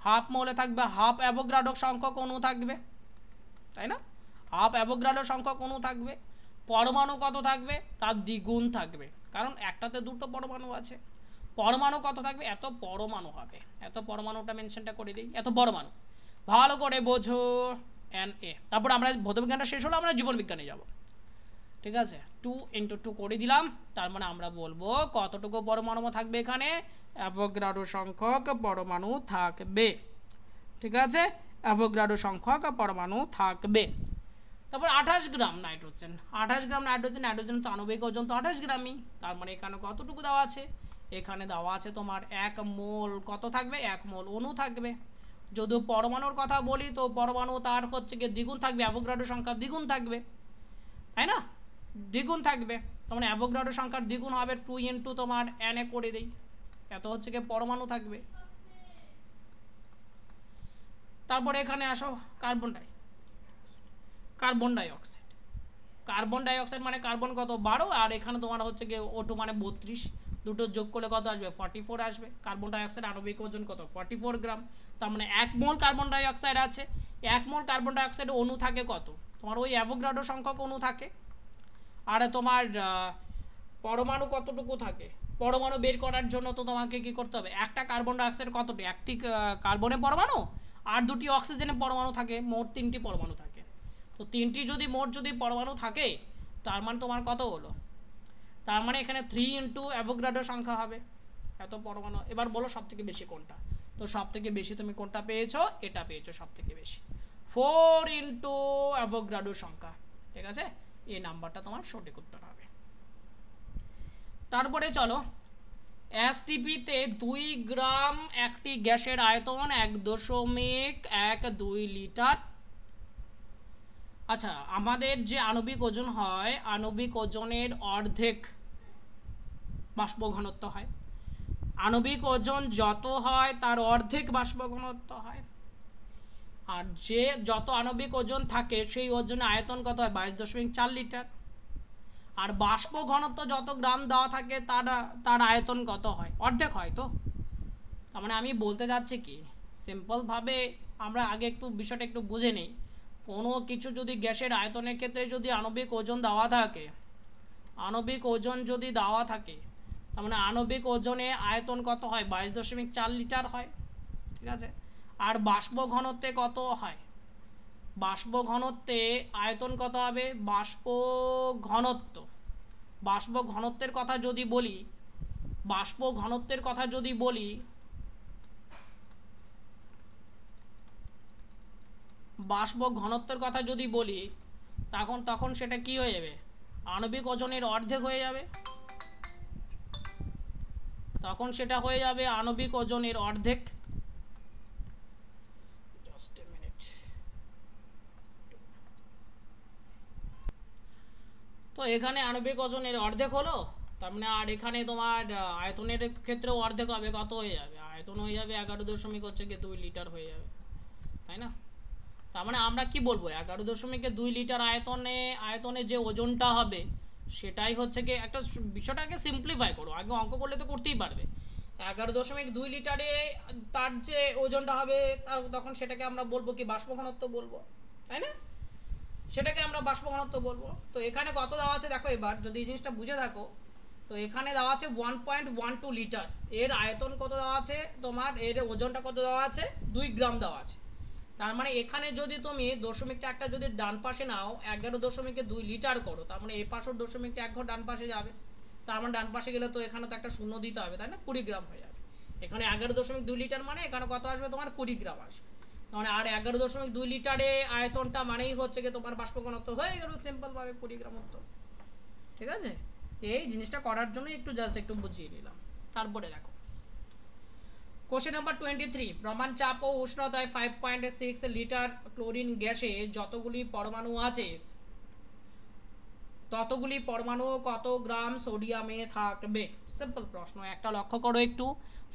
Speaker 1: হাফ মোলে থাকবে হাফ অ্যাভোগাড্রো সংখ্যক অণু থাকবে, তাই না? হাফ অ্যাভোগাড্রো সংখ্যক অণু থাকবে। পরমাণু কত থাকবে? তার দ্বিগুণ থাকবে, কারণ একটাতে 2টো পরমাণু আছে। পরমাণু কত থাকবে? এত পরমাণু হবে। এত পরমাণুটা মেনশনটা করে দিই, এত পরমাণু, ভালো করে বোঝো। Na। তারপর আমরা ভৌতবিজ্ঞানটা শেষ হলো, আমরা জীবনবিজ্ঞানে যাব, ঠিক আছে। 2 ইন্টু 2 করে দিলাম, তার মানে আমরা বলবো কতটুকু পরমাণু থাকবে এখানে? অ্যাভোগাড্রো সংখ্যক পরমাণু থাকবে, ঠিক আছে, অ্যাভোগাড্রো সংখ্যক পরমাণু থাকবে। তারপর 28 গ্রাম নাইট্রোজেন, 28 গ্রাম নাইট্রোজেন, নাইট্রোজেন তো আণবিক ওজন তো 28 গ্রামই। তার মানে এখানে কতটুকু দেওয়া আছে? এখানে দেওয়া আছে তোমার 1 মোল কত থাকবে? 1 মোল অণু থাকবে। যদি পরমাণুর কথা বলি তো পরমাণু তার হচ্ছে গিয়ে দ্বিগুণ থাকবে, অ্যাভোগাড্রো সংখ্যা দ্বিগুণ থাকবে, তাই না? দ্বিগুণ থাকবে, তার মানে অ্যাভোগাড্রো সংখ্যার দ্বিগুণ হবে। 2 ইন্টু তোমার Na করে দেই, এত হচ্ছে গিয়ে পরমাণু থাকবে। তারপরে এখানে আসো কার্বন ডাইঅক্সাইড, কার্বন ডাইঅক্সাইড মানে কার্বন কত? 12, আর এখানে তোমার হচ্ছে গিয়ে O2 মানে 32, দুটো যোগ করলে কত আসবে? 44 আসবে। কার্বন ডাইঅক্সাইড আণবিক ওজন কত? 44 গ্রাম। তার মানে 1 মোল কার্বন ডাইঅক্সাইড আছে। 1 মোল কার্বন ডাইঅক্সাইডে অণু থাকে কত? তোমার ওই অ্যাভোগাড্রো সংখ্যক অণু থাকে। আর তোমার পরমাণু কতটুকু থাকে? পরমাণু বের করার জন্য তো তোমাকে কি করতে হবে? একটা কার্বন ডাইঅক্সাইড কতটি? একটি কার্বনে পরমাণু আর 2টি অক্সিজেনে পরমাণু থাকে, মোট 3টি পরমাণু থাকে। তো 3টি যদি মোট যদি পরমাণু থাকে, তার মানে তোমার কত হলো? তার মানে এখানে 3 ইন্টু অ্যাভোগাড্রো সংখ্যা হবে, এত পরমাণু। এবার বলো সব থেকে বেশি কোনটা? তো সব থেকে বেশি তুমি কোনটা পেয়েছো? এটা পেয়েছো সব থেকে বেশি, 4 ইন্টু অ্যাভোগাড্রো সংখ্যা, ঠিক আছে। এই নাম্বারটা তোমার সঠিক উত্তর হবে। তারপরে চলো, এসটিপিতে 2 গ্রাম একটি গ্যাসের আয়তন 1.12 লিটার। আচ্ছা, আমাদের যে আণবিক ওজন হয়, আণবিক ওজনের অর্ধেক বাষ্প ঘনত্ব হয়। আণবিক ওজন যত হয় তার অর্ধেক বাষ্প ঘনত্ব হয়। আর যে যত আণবিক ওজন থাকে সেই ওজনে আয়তন কত হয়? 22.4 লিটার। আর বাষ্প ঘনত্ব যত গ্রাম দেওয়া থাকে তার আয়তন কত হয়? অর্ধেক হয়। তো তার মানে আমি বলতে যাচ্ছি কি, সিম্পলভাবে আমরা আগে একটু বিষয়টা একটু বুঝে নিই। কোনো কিছু যদি গ্যাসের আয়তনের ক্ষেত্রে যদি আণবিক ওজন দেওয়া থাকে, আণবিক ওজন যদি দেওয়া থাকে, তার মানে আণবিক ওজনে আয়তন কত হয়? 22.4 লিটার হয়, ঠিক আছে। আর বাষ্প ঘনত্বে কত হয়? বাষ্প ঘনত্বে আয়তন কত হবে? বাষ্প ঘনত্বের কথা যদি বলি, বাষ্প ঘনত্বের কথা যদি বলি, বাষ্প ঘনত্বের কথা যদি বলি, তখন সেটা কি হয়ে যাবে? আণবিক ওজনের অর্ধেক হয়ে যাবে। তখন সেটা হয়ে যাবে আণবিক ওজনের অর্ধেক। তো এখানে আণবিক ওজনের অর্ধেক হলো, তার মানে আর এখানে তোমার আয়তনের ক্ষেত্রেও অর্ধেক হবে, কত হয়ে যাবে, আয়তন হয়ে যাবে 11.2 লিটার হয়ে যাবে, তাই না? তার মানে আমরা কি বলবো, 11.2 লিটার আয়তনে যে ওজনটা হবে সেটাই হচ্ছে কি, একটা বিষয়টাকে সিম্পলিফাই করো, আগে অঙ্ক করলে তো করতেই পারবে। 11.2 লিটারে তার যে ওজনটা হবে তার তখন সেটাকে আমরা বলবো কি বাষ্প ঘনত্ব বলবো, তাই না? সেটাকে আমরা বাষ্প ঘনত্ব বলবো। তো এখানে কত দেওয়া আছে দেখো, এবার যদি এই জিনিসটা বুঝে থাকো, তো এখানে দেওয়া আছে 1.12 লিটার, এর আয়তন কত দেওয়া আছে তোমার, এর ওজনটা কত দেওয়া আছে 2 গ্রাম দেওয়া আছে। তার মানে এখানে যদি তুমি দশমিকটা একটা যদি ডান পাশে নাও 11.2 লিটার করো, তার মানে এই পাশের দশমিকটা এক ঘর ডান পাশে যাবে, তার মানে ডান পাশে গেলে তো এখানে তো একটা শূন্য দিতে হবে, তাই না? 20 গ্রাম হয়ে যাবে। এখানে 11.2 লিটার মানে এখানে কত আসবে তোমার 20 গ্রাম আসবে, মানে আর 11.2 লিটারে আয়তনটা মানেই হচ্ছে কি তোমার বাষ্প ঘনত্ব হয়ে গেল সিম্পল ভাবে 20 গ্রাম মতো। ঠিক আছে, এই জিনিসটা করার জন্য একটু জাস্ট একটু বুঝিয়ে নিলাম। তারপরে দেখো কোশ্চেন নাম্বার 23, প্রমাণ চাপ ও উষ্ণতায় 5.6 লিটার ক্লোরিন গ্যাসে যতগুলি পরমাণু আছে ততগুলি পরমাণু কত গ্রাম সোডিয়ামে থাকবে? সিম্পল প্রশ্ন, একটা লক্ষ্য করো একটু,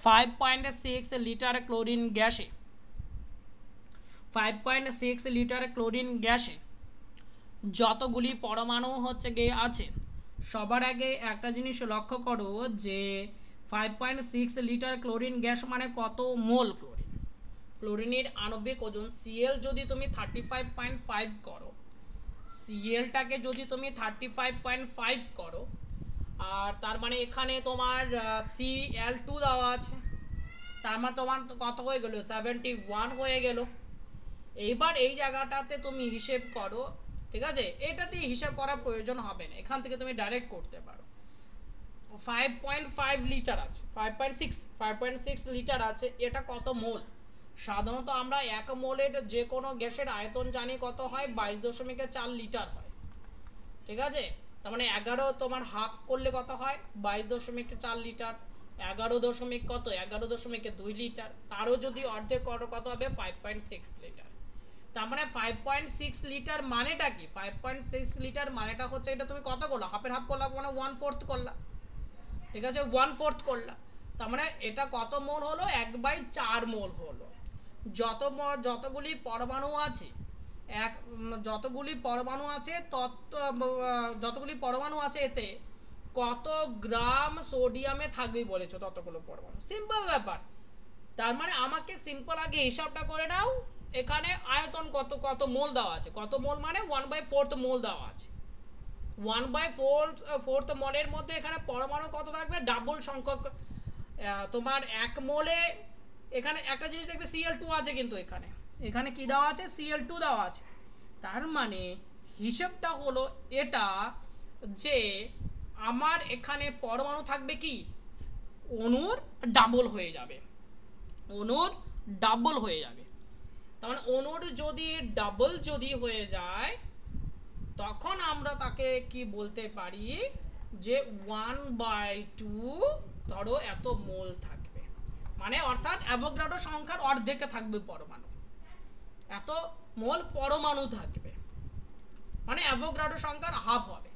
Speaker 1: 5.6 লিটার ক্লোরিন গ্যাসে 5.6 লিটার ক্লোরিন গ্যাসে যতগুলি পরমাণু হচ্ছে গিয়ে আছে, সবার আগে একটা জিনিস লক্ষ্য করো যে 5.6 লিটার ক্লোরিন গ্যাস মানে কত মোল ক্লোরিন। ক্লোরিনের আণবিক ওজন Cl যদি তুমি 35.5 করো, Clটাকে যদি তুমি 35.5 করো, আর তার মানে এখানে তোমার Cl2 দেওয়া আছে, তার মানে তোমার কত হয়ে গেল 71 হয়ে গেল। এইবার এই জায়গাটাতে তুমি হিসেব করো, ঠিক আছে, এটাতে হিসাব করার প্রয়োজন হবে না, এখান থেকে তুমি ডাইরেক্ট করতে পারো। 5.5 লিটার আছে, 5.6 লিটার আছে, এটা কত মোল? সাধারণত আমরা 1 মোলের যে কোনো গ্যাসের আয়তন জানি কত হয়, 22.4 লিটার হয়। ঠিক আছে, তার মানে 11 তোমার হাফ করলে কত হয় 22.4 লিটার, 11.2 লিটার, তারও যদি অর্ধেক করো কত হবে 5.6 লিটার। তার মানে 5.6 লিটার মানেটা কি, 5.6 লিটার মানেটা হচ্ছে এটা তুমি কত করলা, হাফের হাফ করলা মানে 1/4 করলা, ঠিক আছে, 1/4 করলা, তার মানে এটা কত মোল হলো 1/4 মোল হলো। যতগুলি পরমাণু আছে যতগুলি পরমাণু আছে এতে কত গ্রাম সোডিয়ামে থাকবে বলেছো, ততগুলো পরমাণু, সিম্পল ব্যাপার। তার মানে আমাকে সিম্পল আগে হিসাবটা করে নাও, এখানে আয়তন কত মোল দেওয়া আছে, কত মোল মানে 1/4 মোল দেওয়া আছে, 1/4 মোলের মধ্যে এখানে পরমাণু কত থাকবে, ডাবল সংখ্যক তোমার 1 মোলে। এখানে একটা জিনিস দেখবে Cl2 আছে, কিন্তু এখানে কি দেওয়া আছে, Cl2 দেওয়া আছে। তার মানে হিসাবটা হলো এটা যে আমার এখানে পরমাণু থাকবে কি অণুর ডাবল হয়ে যাবে, তার মানে অণুর যদি ডাবল যদি হয়ে যায় তখন আমরা তাকে কি বলতে পারি যে 1/2 ধরো এত মোল থাকবে, মানে অর্থাৎ অ্যাভোগাড্রো সংখ্যার অর্ধেকে থাকবে পরমাণু, এত মোল পরমাণু থাকবে, মানে অ্যাভোগাড্রো সংখ্যার হাফ হবে।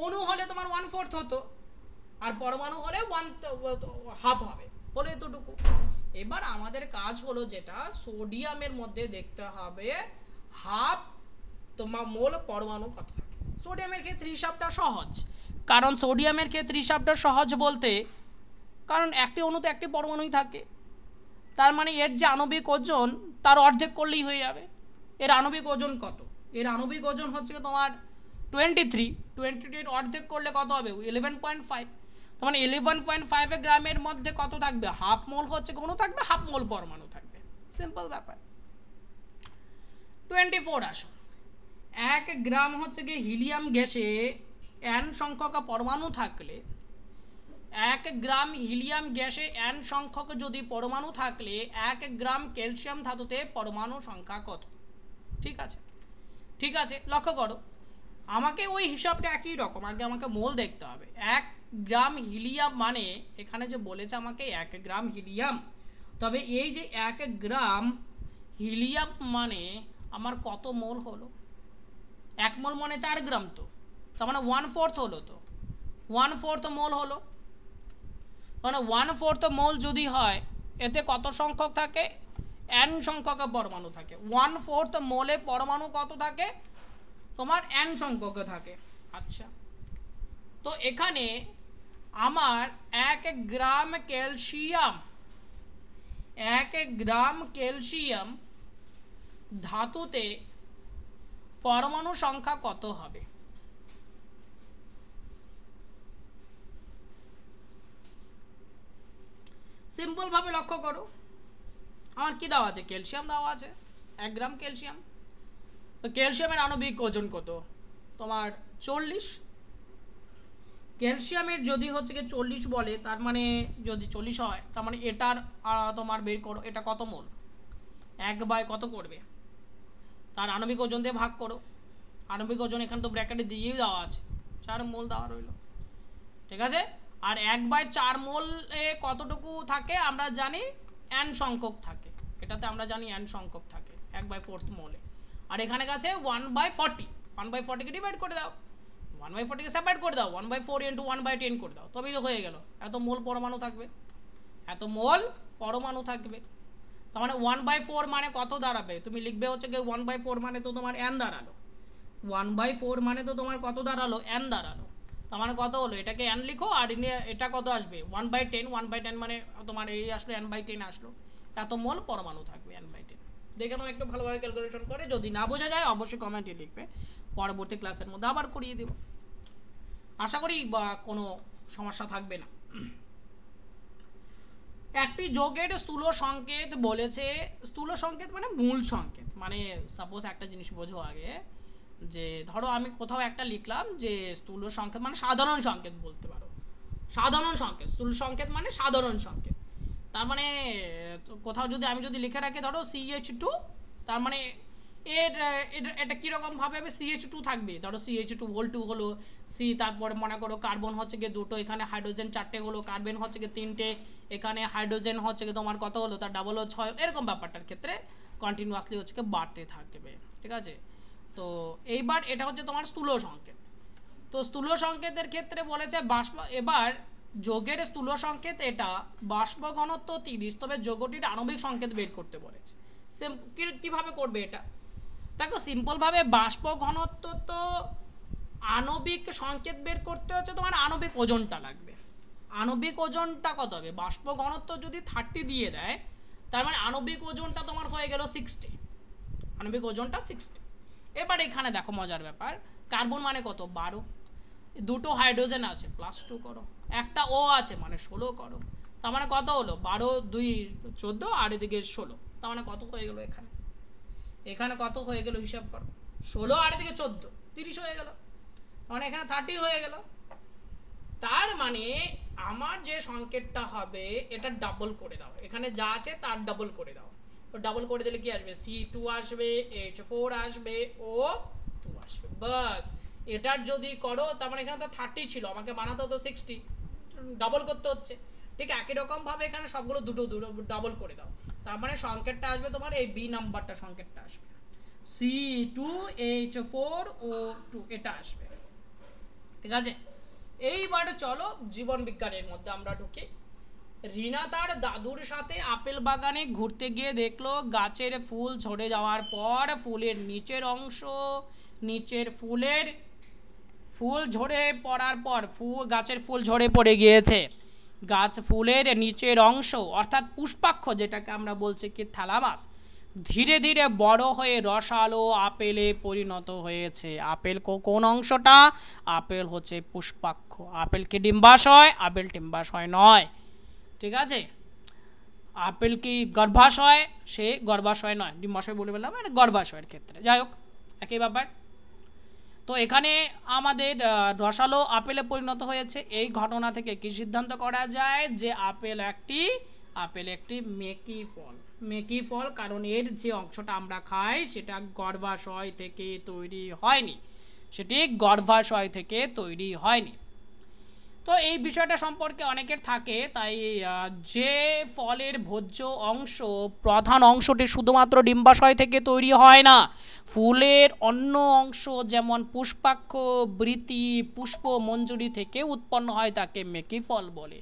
Speaker 1: অণু হলে তোমার 1/4 হতো, আর পরমাণু হলে 1/2 হবে, হলো এতটুকু। এবার আমাদের কাজ হলো যেটা সোডিয়ামের মধ্যে দেখতে হবে হাফ তোমার মোল পরমাণু কত থাকে। সোডিয়ামের ক্ষেত্রে হিসাবটা সহজ, কারণ সোডিয়ামের ক্ষেত্রে হিসাবটা সহজ বলতে কারণ একটি অণুতে একটি পরমাণুই থাকে, তার মানে এর যে আণবিক ওজন তার অর্ধেক করলেই হয়ে যাবে। এর আণবিক ওজন কত, এর আণবিক ওজন হচ্ছে তোমার 23 অর্ধেক করলে কত হবে 11.5, তার মানে 11.5 গ্রামের মধ্যে কত থাকবে, হাফ মোল হচ্ছে কোনো থাকবে, হাফ মোল পরমাণু থাকবে, সিম্পল ব্যাপার। 24 আসো, 1 গ্রাম হচ্ছে কি হিলিয়াম গ্যাসে n সংখ্যক পরমাণু থাকলে 1 গ্রাম হিলিয়াম গ্যাসে n সংখ্যক যদি পরমাণু থাকলে 1 গ্রাম ক্যালসিয়াম ধাতুতে পরমাণু সংখ্যা কত? ঠিক আছে, লক্ষ্য করো, আমাকে ওই হিসাবটা একই রকম, আগে আমাকে মোল দেখতে হবে। 1 গ্রাম হিলিয়াম মানে এখানে যে বলেছে আমাকে 1 গ্রাম হিলিয়াম, তবে এই যে 1 গ্রাম হিলিয়াম মানে আমার কত মোল হলো, 1 মোল মানে 4 গ্রাম, তো তার মানে 1/4 হলো, তো 1/4 মোল হলো, মানে 1/4 মোল যদি হয় এতে কত সংখ্যক থাকে, n সংখ্যক পরমাণু থাকে। 1/4 মোলে পরমাণু কত থাকে তোমার, n সংখ্যক থাকে। আচ্ছা, তো এখানে আমার 1 গ্রাম ক্যালসিয়াম, 1 গ্রাম ক্যালসিয়াম ধাতুতে পরমাণু সংখ্যা কত হবে? সিম্পল ভাবে লক্ষ্য করো, আমার কি দেওয়া আছে, ক্যালসিয়াম দেওয়া আছে, 1 গ্রাম ক্যালসিয়াম। তো ক্যালসিয়ামের আণবিক ওজন কত তোমার 40। ক্যালসিয়ামের যদি হচ্ছে কি 40 বলে, তার মানে যদি 40 হয় তার মানে এটার তোমার বের করো এটা কত মোল, 1 কত করবে, তার আণবিক ওজন দিয়ে ভাগ করো। আণবিক ওজন এখানে তো ব্র্যাকেটে দিয়েই দেওয়া আছে, 4 মোল দেওয়া রইল, ঠিক আছে। আর 1/4 মোলে কতটুকু থাকে আমরা জানি, n সংখ্যক থাকে, এটাতে আমরা জানি n সংখ্যক থাকে 1/4 মোলে। আর এখানে কাছে 1/40, 1/40 কে ডিভাইড করে দাও, 1/40 কে সেপারেট করে দাও, 1/4 ইন্টু 1/10 করে দাও, তবেই তো হয়ে গেল, এত মোল পরমাণু থাকবে, এত মোল পরমাণু থাকবে। তার মানে 1/4 মানে কত দাঁড়াবে, তুমি লিখবে হচ্ছে কি 1/4 মানে তো তোমার n দাঁড়ালো, 1/4 মানে তো তোমার কত দাঁড়ালো, n দাঁড়ালো। তার মানে কত হলো, এটাকে n লিখো, আর এটা কত আসবে 1/10, 1/10 মানে তোমার এই আসলো n/10 আসলো, এত মোল পরমাণু থাকবে n/10। দেখে নাও একটু ভালোভাবে ক্যালকুলেশন করে, যদি না বোঝা যায় অবশ্যই কমেন্টে লিখবে, পরবর্তী ক্লাসের মধ্যে আবার করিয়ে দেব, আশা করি বা কোনো সমস্যা থাকবে না। একটি যৌগের স্থূল সংকেত বলেছে, স্থূল সংকেত মানে মূল সংকেত, মানে সাপোজ একটা জিনিস বোঝো আগে, যে ধরো আমি কোথাও একটা লিখলাম যে স্থূল সংকেত মানে সাধারণ সংকেত বলতে পারো, সাধারণ সংকেত, স্থূল সংকেত মানে সাধারণ সংকেত। তার মানে কোথাও যদি আমি যদি লিখে রাখি ধরো CH2, তার মানে এটা কীরকম ভাবে হবে, CH2 থাকবে, ধরো CH2 হলো সি, তারপরে মনে করো কার্বন হচ্ছে গিয়ে 2টো, এখানে হাইড্রোজেন 4টে হলো, কার্বন হচ্ছে গিয়ে 3টে, এখানে হাইড্রোজেন হচ্ছে গিয়ে তোমার কত হলো, তার ডাবল হলো 6, এরকম ব্যাপারটার ক্ষেত্রে কন্টিনিউয়াসলি হচ্ছে গিয়ে বাড়তে থাকবে, ঠিক আছে। তো এইবার এটা হচ্ছে তোমার স্থূল সংকেত। তো স্থূল সংকেতের ক্ষেত্রে বলেছে বাষ্প, এবার যৌগের স্থূল সংকেত এটা, বাষ্প ঘনত্ব 30, তবে যৌগটির আণবিক সংকেত বের করতে বলেছে। কিভাবে করবে এটা, দেখো সিম্পলভাবে বাষ্প ঘনত্ব তো আণবিক সংকেত বের করতে হচ্ছে তোমার আণবিক ওজনটা লাগবে, আণবিক ওজনটা কত হবে, বাষ্প ঘনত্ব যদি 30 দিয়ে দেয় তার মানে আণবিক ওজনটা তোমার হয়ে গেল 60, আণবিক ওজনটা 60। এবার এখানে দেখো মজার ব্যাপার, কার্বন মানে কত 12, 2টো হাইড্রোজেন আছে +2 করো, একটা ও আছে মানে 16 করো, তার মানে কত হলো 12 2 14, আর এদিকে 16, তার মানে কত হয়ে গেল, এখানে এখানে কত হয়ে গেল হিসাব করো, 16 আর এদিকে 14 30 হয়ে গেল, মানে এখানে 30 হয়ে গেল। তার মানে আমার যে সংকেতটা হবে এটা ডাবল করে দাও, এখানে যা আছে তার ডাবল করে দাও, তো ডাবল করে দিলে কি আসবে, C2 আসবে, H4 আসবে, O2 আসবে, বাস। এটার যদি করো তার মানে এখানে তো 30 ছিল, আমাকে বানাতে হতো 60, ডাবল করতে হচ্ছে, ঠিক একই রকম ভাবে এখানে সবগুলো দুটো দুটো ডাবল করে দাও, তার মানে সংকেতটা আসবে তোমার এই বি নাম্বারটা সংকেতটা আসবে C2H4O2, এটা আসবে, ঠিক আছে। এইবার চলো জীবন বিজ্ঞানের মধ্যে আমরা ঢুকি। রিনা তার দাদুর সাথে আপেল বাগানে ঘুরতে গিয়ে দেখলো গাছের ফুল ঝরে যাওয়ার পর ফুলের নিচের অংশ, নিচের ফুল ঝরে পড়ার পর গাছের ফুল ঝরে পড়ে গিয়েছে, গাছ ফুলের নিচের অংশ অর্থাৎ পুষ্পাক্ষ যেটাকে আমরা বলছি কি থ্যালামাস, ধীরে ধীরে বড় হয়ে রসালো আপেলে পরিণত হয়েছে। আপেল কোন অংশটা, আপেল হচ্ছে পুষ্পাক্ষ, আপেল কি ডিম্বাশয়, আপেল ডিম্বাশয় নয়, ঠিক আছে। আপেল কি গর্ভাশয়, সে গর্ভাশয় নয়, ডিম্বাশয় বলে বললাম, মানে গর্ভাশয়ের ক্ষেত্রে, যাই হোক একই ব্যাপার। তো এখানে আমাদের রসালো আপেলে পরিণত হয়েছে, এই ঘটনা থেকে কি সিদ্ধান্ত করা যায় যে আপেল একটি মেকি ফল, মেকি ফল, কারণ এর যে অংশটা আমরা খাই সেটা গর্ভাশয় থেকে তৈরি হয়নি, সেটি গর্ভাশয় থেকে তৈরি হয়নি। তো এই বিষয়টা সম্পর্কে অনেকের থাকে, তাই যে ফলের ভোজ্য অংশ প্রধান অংশটি শুধুমাত্র ডিম্বাশয় থেকে তৈরি হয় না, ফুলের অন্য অংশ যেমন পুষ্পাক্ষ, বৃতি, পুষ্প মঞ্জুরি থেকে উৎপন্ন হয় তাকে মেকি ফল বলে।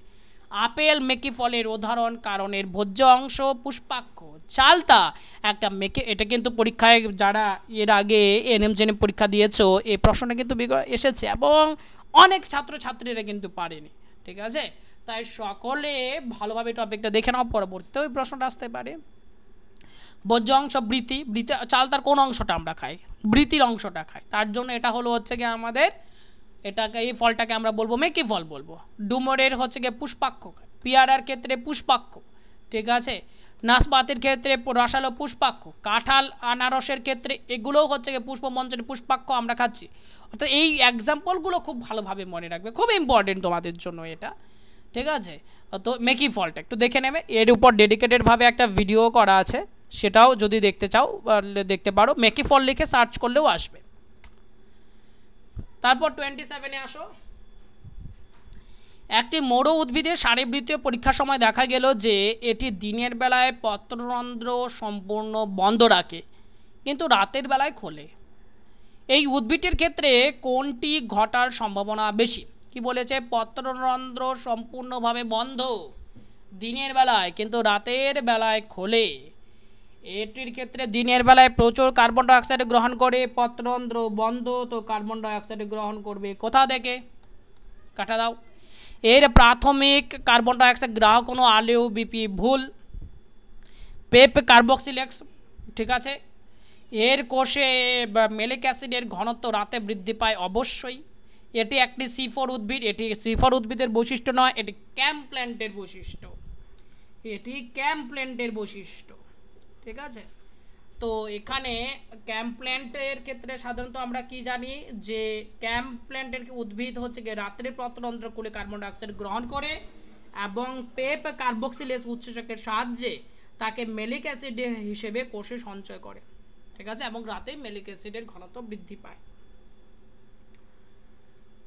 Speaker 1: আপেল মেকি ফলের উদাহরণ, কারণ এর ভোজ্য অংশ পুষ্পাক্ষ। চালতা একটা মেকি, এটা কিন্তু পরীক্ষায় যারা এর আগে এনএমজেনে পরীক্ষা দিয়েছো এই প্রশ্নটা কিন্তু এসেছে এবং অনেক ছাত্রছাত্রীরা কিন্তু পারেনি, ঠিক আছে? তাই সকলে ভালোভাবে টপিকটা দেখে নাও, পরবর্তীতে ওই প্রশ্নটা আসতে পারে। ভোজ্য অংশ বৃতি, চালতার কোন অংশটা আমরা খাই? বৃতির অংশটা খাই, তার জন্য এটা হলো হচ্ছে গিয়ে আমাদের, এটাকে এই ফলটাকে আমরা বলবো মেকি ফল বলবো। ডুমুরের হচ্ছে গিয়ে পুষ্পাক্ষ, পেয়ারার ক্ষেত্রে পুষ্পাক্ষ, ঠিক আছে? নাশপাতির ক্ষেত্রে রসালো পুষ্পাক্ষ, কাঁঠাল আনারসের ক্ষেত্রে এগুলোও হচ্ছে গিয়ে পুষ্পমঞ্জরি পুষ্পাক্ষ আমরা খাচ্ছি। অর্থাৎ এই এক্সাম্পলগুলো খুব ভালোভাবে মনে রাখবে, খুব ইম্পর্টেন্ট তোমাদের জন্য এটা, ঠিক আছে? তো মেকি ফলটা একটু দেখে নেবে, এর উপর ডেডিকেটেডভাবে একটা ভিডিও করা আছে, সেটাও যদি দেখতে চাও দেখতে পারো, মেকি ফল লিখে সার্চ করলেও আসবে। তারপর 27-এ আসো। একটি মোড়ো উদ্ভিদের শারীরবৃত্তীয় পরীক্ষার সময় দেখা গেল যে এটি দিনের বেলায় পত্ররন্ধ্র সম্পূর্ণ বন্ধ রাখে কিন্তু রাতের বেলায় খোলে। এই উদ্ভিদের ক্ষেত্রে কোনটি ঘটার সম্ভাবনা বেশি? কি বলেছে? পত্ররন্ধ্র সম্পূর্ণভাবে বন্ধ দিনের বেলায় কিন্তু রাতের বেলায় খোলে। এটির ক্ষেত্রে দিনের বেলায় প্রচুর কার্বন ডাইঅক্সাইড গ্রহণ করে, পত্ররন্ধ্র বন্ধ তো কার্বন ডাইঅক্সাইড গ্রহণ করবে কোথা থেকে? কাটা দাও। এর প্রাথমিক কার্বন ডাইঅক্সাইড গ্রাহক কোনো আলেও বিপি ভুল। পেপ কার্বক্সিলেক্স, ঠিক আছে। এর কোষে মেলিক অ্যাসিডের ঘনত্ব রাতে বৃদ্ধি পায় অবশ্যই। এটি একটি C4 উদ্ভিদ, এটি C4 উদ্ভিদের বৈশিষ্ট্য নয়, এটি ক্যাম্প প্ল্যান্টের বৈশিষ্ট্য, এটি ক্যাম্প প্ল্যান্টের বৈশিষ্ট্য, ঠিক আছে? তো এখানে ক্যাম্প প্ল্যান্টের ক্ষেত্রে সাধারণত আমরা কি জানি যে ক্যাম্প প্ল্যান্টের উদ্ভিদ হচ্ছে গিয়ে রাত্রে পত্ররন্ধ্র খুলে কার্বন ডাইঅক্সাইড গ্রহণ করে এবং পেপ কার্বক্সিলেজ উৎসেচকের সাহায্যে তাকে মেলিক অ্যাসিড হিসেবে কোষে সঞ্চয় করে, ঠিক আছে? এবং রাতে মেলিক অ্যাসিডের ঘনত্ব বৃদ্ধি পায়।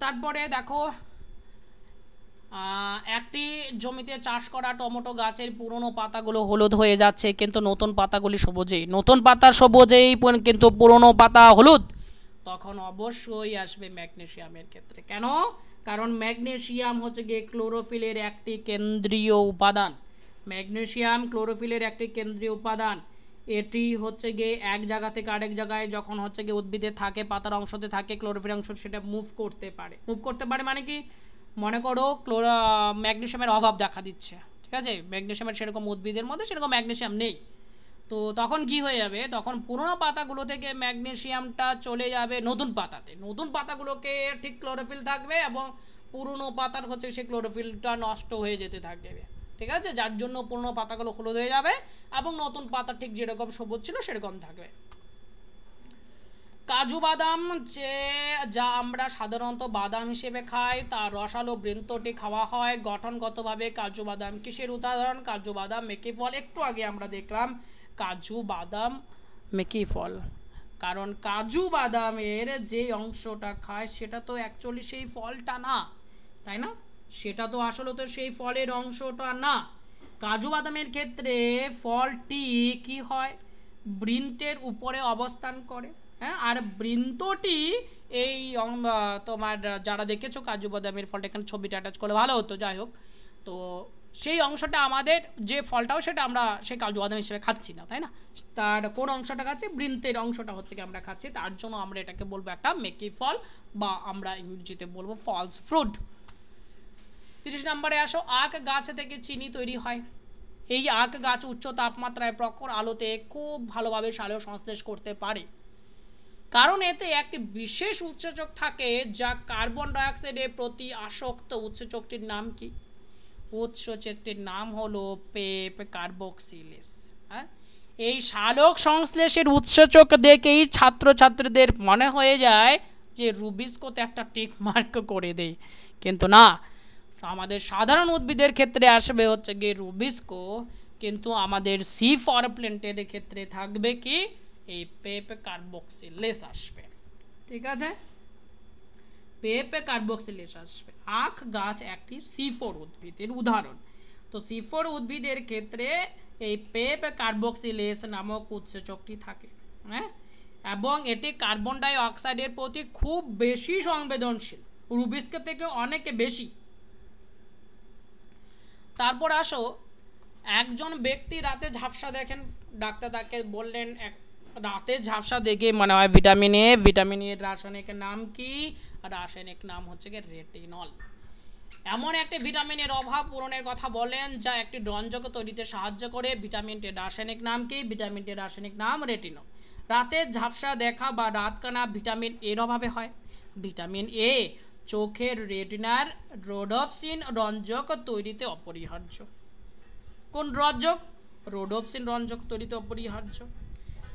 Speaker 1: তারপরে দেখো, একটি জমিতে চাষ করা টমেটো গাছের পুরনো পাতাগুলো হলুদ হয়ে যাচ্ছে কিন্তু নতুন পাতাগুলি সবুজেই, নতুন পাতা সবুজেই কিন্তু পুরনো পাতা হলুদ, তখন অবশ্যই আসবে ম্যাগনেসিয়ামের ক্ষেত্রে। কেন? কারণ ম্যাগনেসিয়াম হচ্ছে গিয়ে ক্লোরোফিলের একটি কেন্দ্রীয় উপাদান। ম্যাগনেসিয়াম ক্লোরোফিলের একটি কেন্দ্রীয় উপাদান। এটি হচ্ছে গিয়ে এক জায়গা থেকে আরেক জায়গায় যখন হচ্ছে গিয়ে উদ্ভিদে থাকে, পাতার অংশতে থাকে, ক্লোরোফিল অংশ সেটা মুভ করতে পারে। মুভ করতে পারে মানে কি? মনে করো ম্যাগনেসিয়ামের অভাব দেখা দিচ্ছে, ঠিক আছে? ম্যাগনেসিয়ামের সেরকম উদ্ভিদের মধ্যে সেরকম ম্যাগনেসিয়াম নেই, তো তখন কি হয়ে যাবে? তখন পুরোনো পাতাগুলো থেকে ম্যাগনেসিয়ামটা চলে যাবে নতুন পাতাতে, নতুন পাতাগুলোকে ঠিক ক্লোরোফিল থাকবে এবং পুরনো পাতার হচ্ছে সেই ক্লোরোফিলটা নষ্ট হয়ে যেতে থাকবে, ঠিক আছে? যার জন্য পুরনো পাতাগুলো হলুদ হয়ে যাবে এবং নতুন পাতা ঠিক যেরকম সবুজ ছিল সেরকম থাকবে। কাজু বাদাম যা আমরা সাধারণত বাদাম হিসেবে খাই তার রসালো বৃন্তটি খাওয়া হয় গঠনগতভাবে। কাজু বাদাম কিসের উদাহরণ? কাজু বাদাম মেকি ফল, একটু আগে আমরা দেখলাম কাজু বাদাম মেকি ফল। কারণ কাজু বাদামের যে অংশটা খায় সেটা তো অ্যাকচুয়ালি সেই ফলটা না, তাই না? সেটা তো আসলে তো সেই ফলের অংশটা না। কাজু বাদামের ক্ষেত্রে ফলটি কি হয়? বৃন্তের উপরে অবস্থান করে, হ্যাঁ, আর বৃন্তটি এই তোমার যারা দেখেছো কাজু বাদামের ফলটা, এখানে ছবিটা অ্যাটাচ করলে ভালো হতো, যাই হোক, তো সেই অংশটা আমাদের যে ফলটাও সেটা আমরা সেই কাজু বাদাম হিসেবে খাচ্ছি না, তাই না? তার কোন অংশটা খাচ্ছি? বৃন্তের অংশটা হচ্ছে কি আমরা খাচ্ছি, তার জন্য আমরা এটাকে বলবো একটা মেকি ফল বা আমরা ইংরেজিতে বলবো ফলস ফ্রুট। 30 নম্বরে আসো। আখ গাছ থেকে চিনি তৈরি হয়। এই আখ গাছ উচ্চ তাপমাত্রায় প্রখর আলোতে খুব ভালোভাবে সালোক সংশ্লেষ করতে পারে, কারণ এতে একটি বিশেষ উৎসেচক থাকে যা কার্বন ডাইঅক্সাইডের প্রতি আসক্ত। উৎসেচকটির নাম কি? উৎসেচকটির নাম হলো পেপ কার্বক্সিলেজ। হ্যাঁ, এই সালোক সংশ্লেষের উৎসেচক দেখেই ছাত্রছাত্রীদের মনে হয়ে যায় যে রুবিস্কোতে একটা টিক মার্ক করে দেয়, কিন্তু না, আমাদের সাধারণ উদ্ভিদের ক্ষেত্রে আসবে হচ্ছে গিয়ে রুবিস্কো, কিন্তু আমাদের C4 প্ল্যান্টের ক্ষেত্রে থাকবে কি? এই পেপ কার্বক্সিলেজ আসবে, ঠিক আছে? পেপ কার্বক্সিলেজ আসবে। আখ গাছ একটি C4 উদ্ভিদের উদাহরণ। তো C4 উদ্ভিদের ক্ষেত্রে এই পেপ কার্বক্সিলেজ নামক উৎসেচকটি থাকে। হ্যাঁ, এবং এটি কার্বন ডাই অক্সাইডের প্রতি খুব বেশি সংবেদনশীল, রুবিস্কে থেকে অনেক বেশি। তারপর আসো, একজন ব্যক্তি রাতে ঝাপসা দেখেন, ডাক্তার তাকে বললেন রাতে ঝাপসা দেখে মনে হয় ভিটামিন এ। ভিটামিন এর রাসায়নিক নাম কি? রাসায়নিক নাম হচ্ছে কি রেটিনল। এমন একটি ভিটামিনের অভাব পূরণের কথা বলেন যা একটি রঞ্জক তৈরিতে সাহায্য করে। ভিটামিনটির রাসায়নিক নাম কি? ভিটামিনটির রাসায়নিক নাম রেটিনল। রাতে ঝাপসা দেখা বা রাতকানা ভিটামিন এর অভাবে হয়। ভিটামিন এ চোখের রেটিনার রোডোপ্সিন রঞ্জক তৈরিতে অপরিহার্য। কোন রঞ্জক? রোডোপ্সিন রঞ্জক তৈরিতে অপরিহার্য।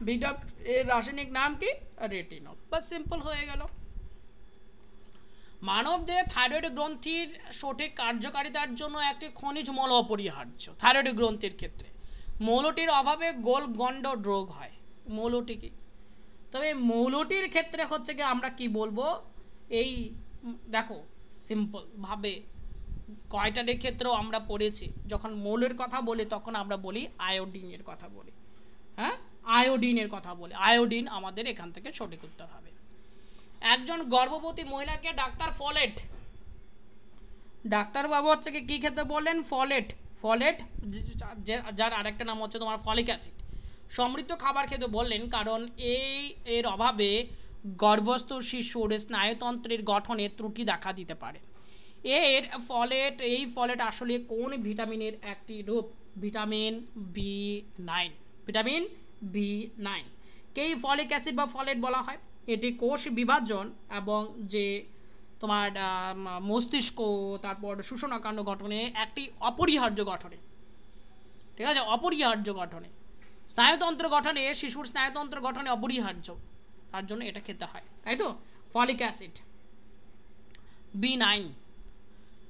Speaker 1: ভিটামিন এর রাসায়নিক নাম কি? রেটিনল। বাস সিম্পল হয়ে গেল। মানবদেহে থাইরয়েড গ্রন্থির সঠিক কার্যকারিতার জন্য একটি খনিজ মৌল অপরিহার্য থাইরয়েড গ্রন্থির ক্ষেত্রে। মৌলটির অভাবে গোলগন্ড রোগ হয়। মৌলটি কি? তবে মৌলটির ক্ষেত্রে হচ্ছে কি আমরা কি বলবো, এই দেখো সিম্পল ভাবে কয়টার ক্ষেত্রেও আমরা পড়েছি, যখন মৌলের কথা বলি তখন আমরা বলি আয়োডিনের কথা বলি। হ্যাঁ, আয়োডিনের কথা বলি। আয়োডিন আমাদের এখান থেকে সঠিক উত্তর হবে। একজন গর্ভবতী মহিলাকে ডাক্তারবাবু হচ্ছে কি খেতে বললেন? ফলেট, যার আরেকটা নাম হচ্ছে তোমার ফলিক অ্যাসিড সমৃদ্ধ খাবার খেতে বললেন, কারণ এর অভাবে গর্ভস্থ শিশুর স্নায়ুতন্ত্রের গঠনে ত্রুটি দেখা দিতে পারে। এই ফলেট আসলে কোন ভিটামিনের একটি রূপ? Vitamin B9। ভিটামিন B9 কেই ফলিক অ্যাসিড বা ফলেট বলা হয়। এটি কোষ বিভাজন এবং যে তোমার মস্তিষ্ক, তারপর শোষণাকাণ্ড গঠনে একটি অপরিহার্য গঠনে, ঠিক আছে, অপরিহার্য গঠনে, স্নায়ুতন্ত্র গঠনে, শিশুর স্নায়ুতন্ত্র গঠনে অপরিহার্য, তার জন্য এটা খেতে হয়, তাই তো, ফলিক অ্যাসিড B9।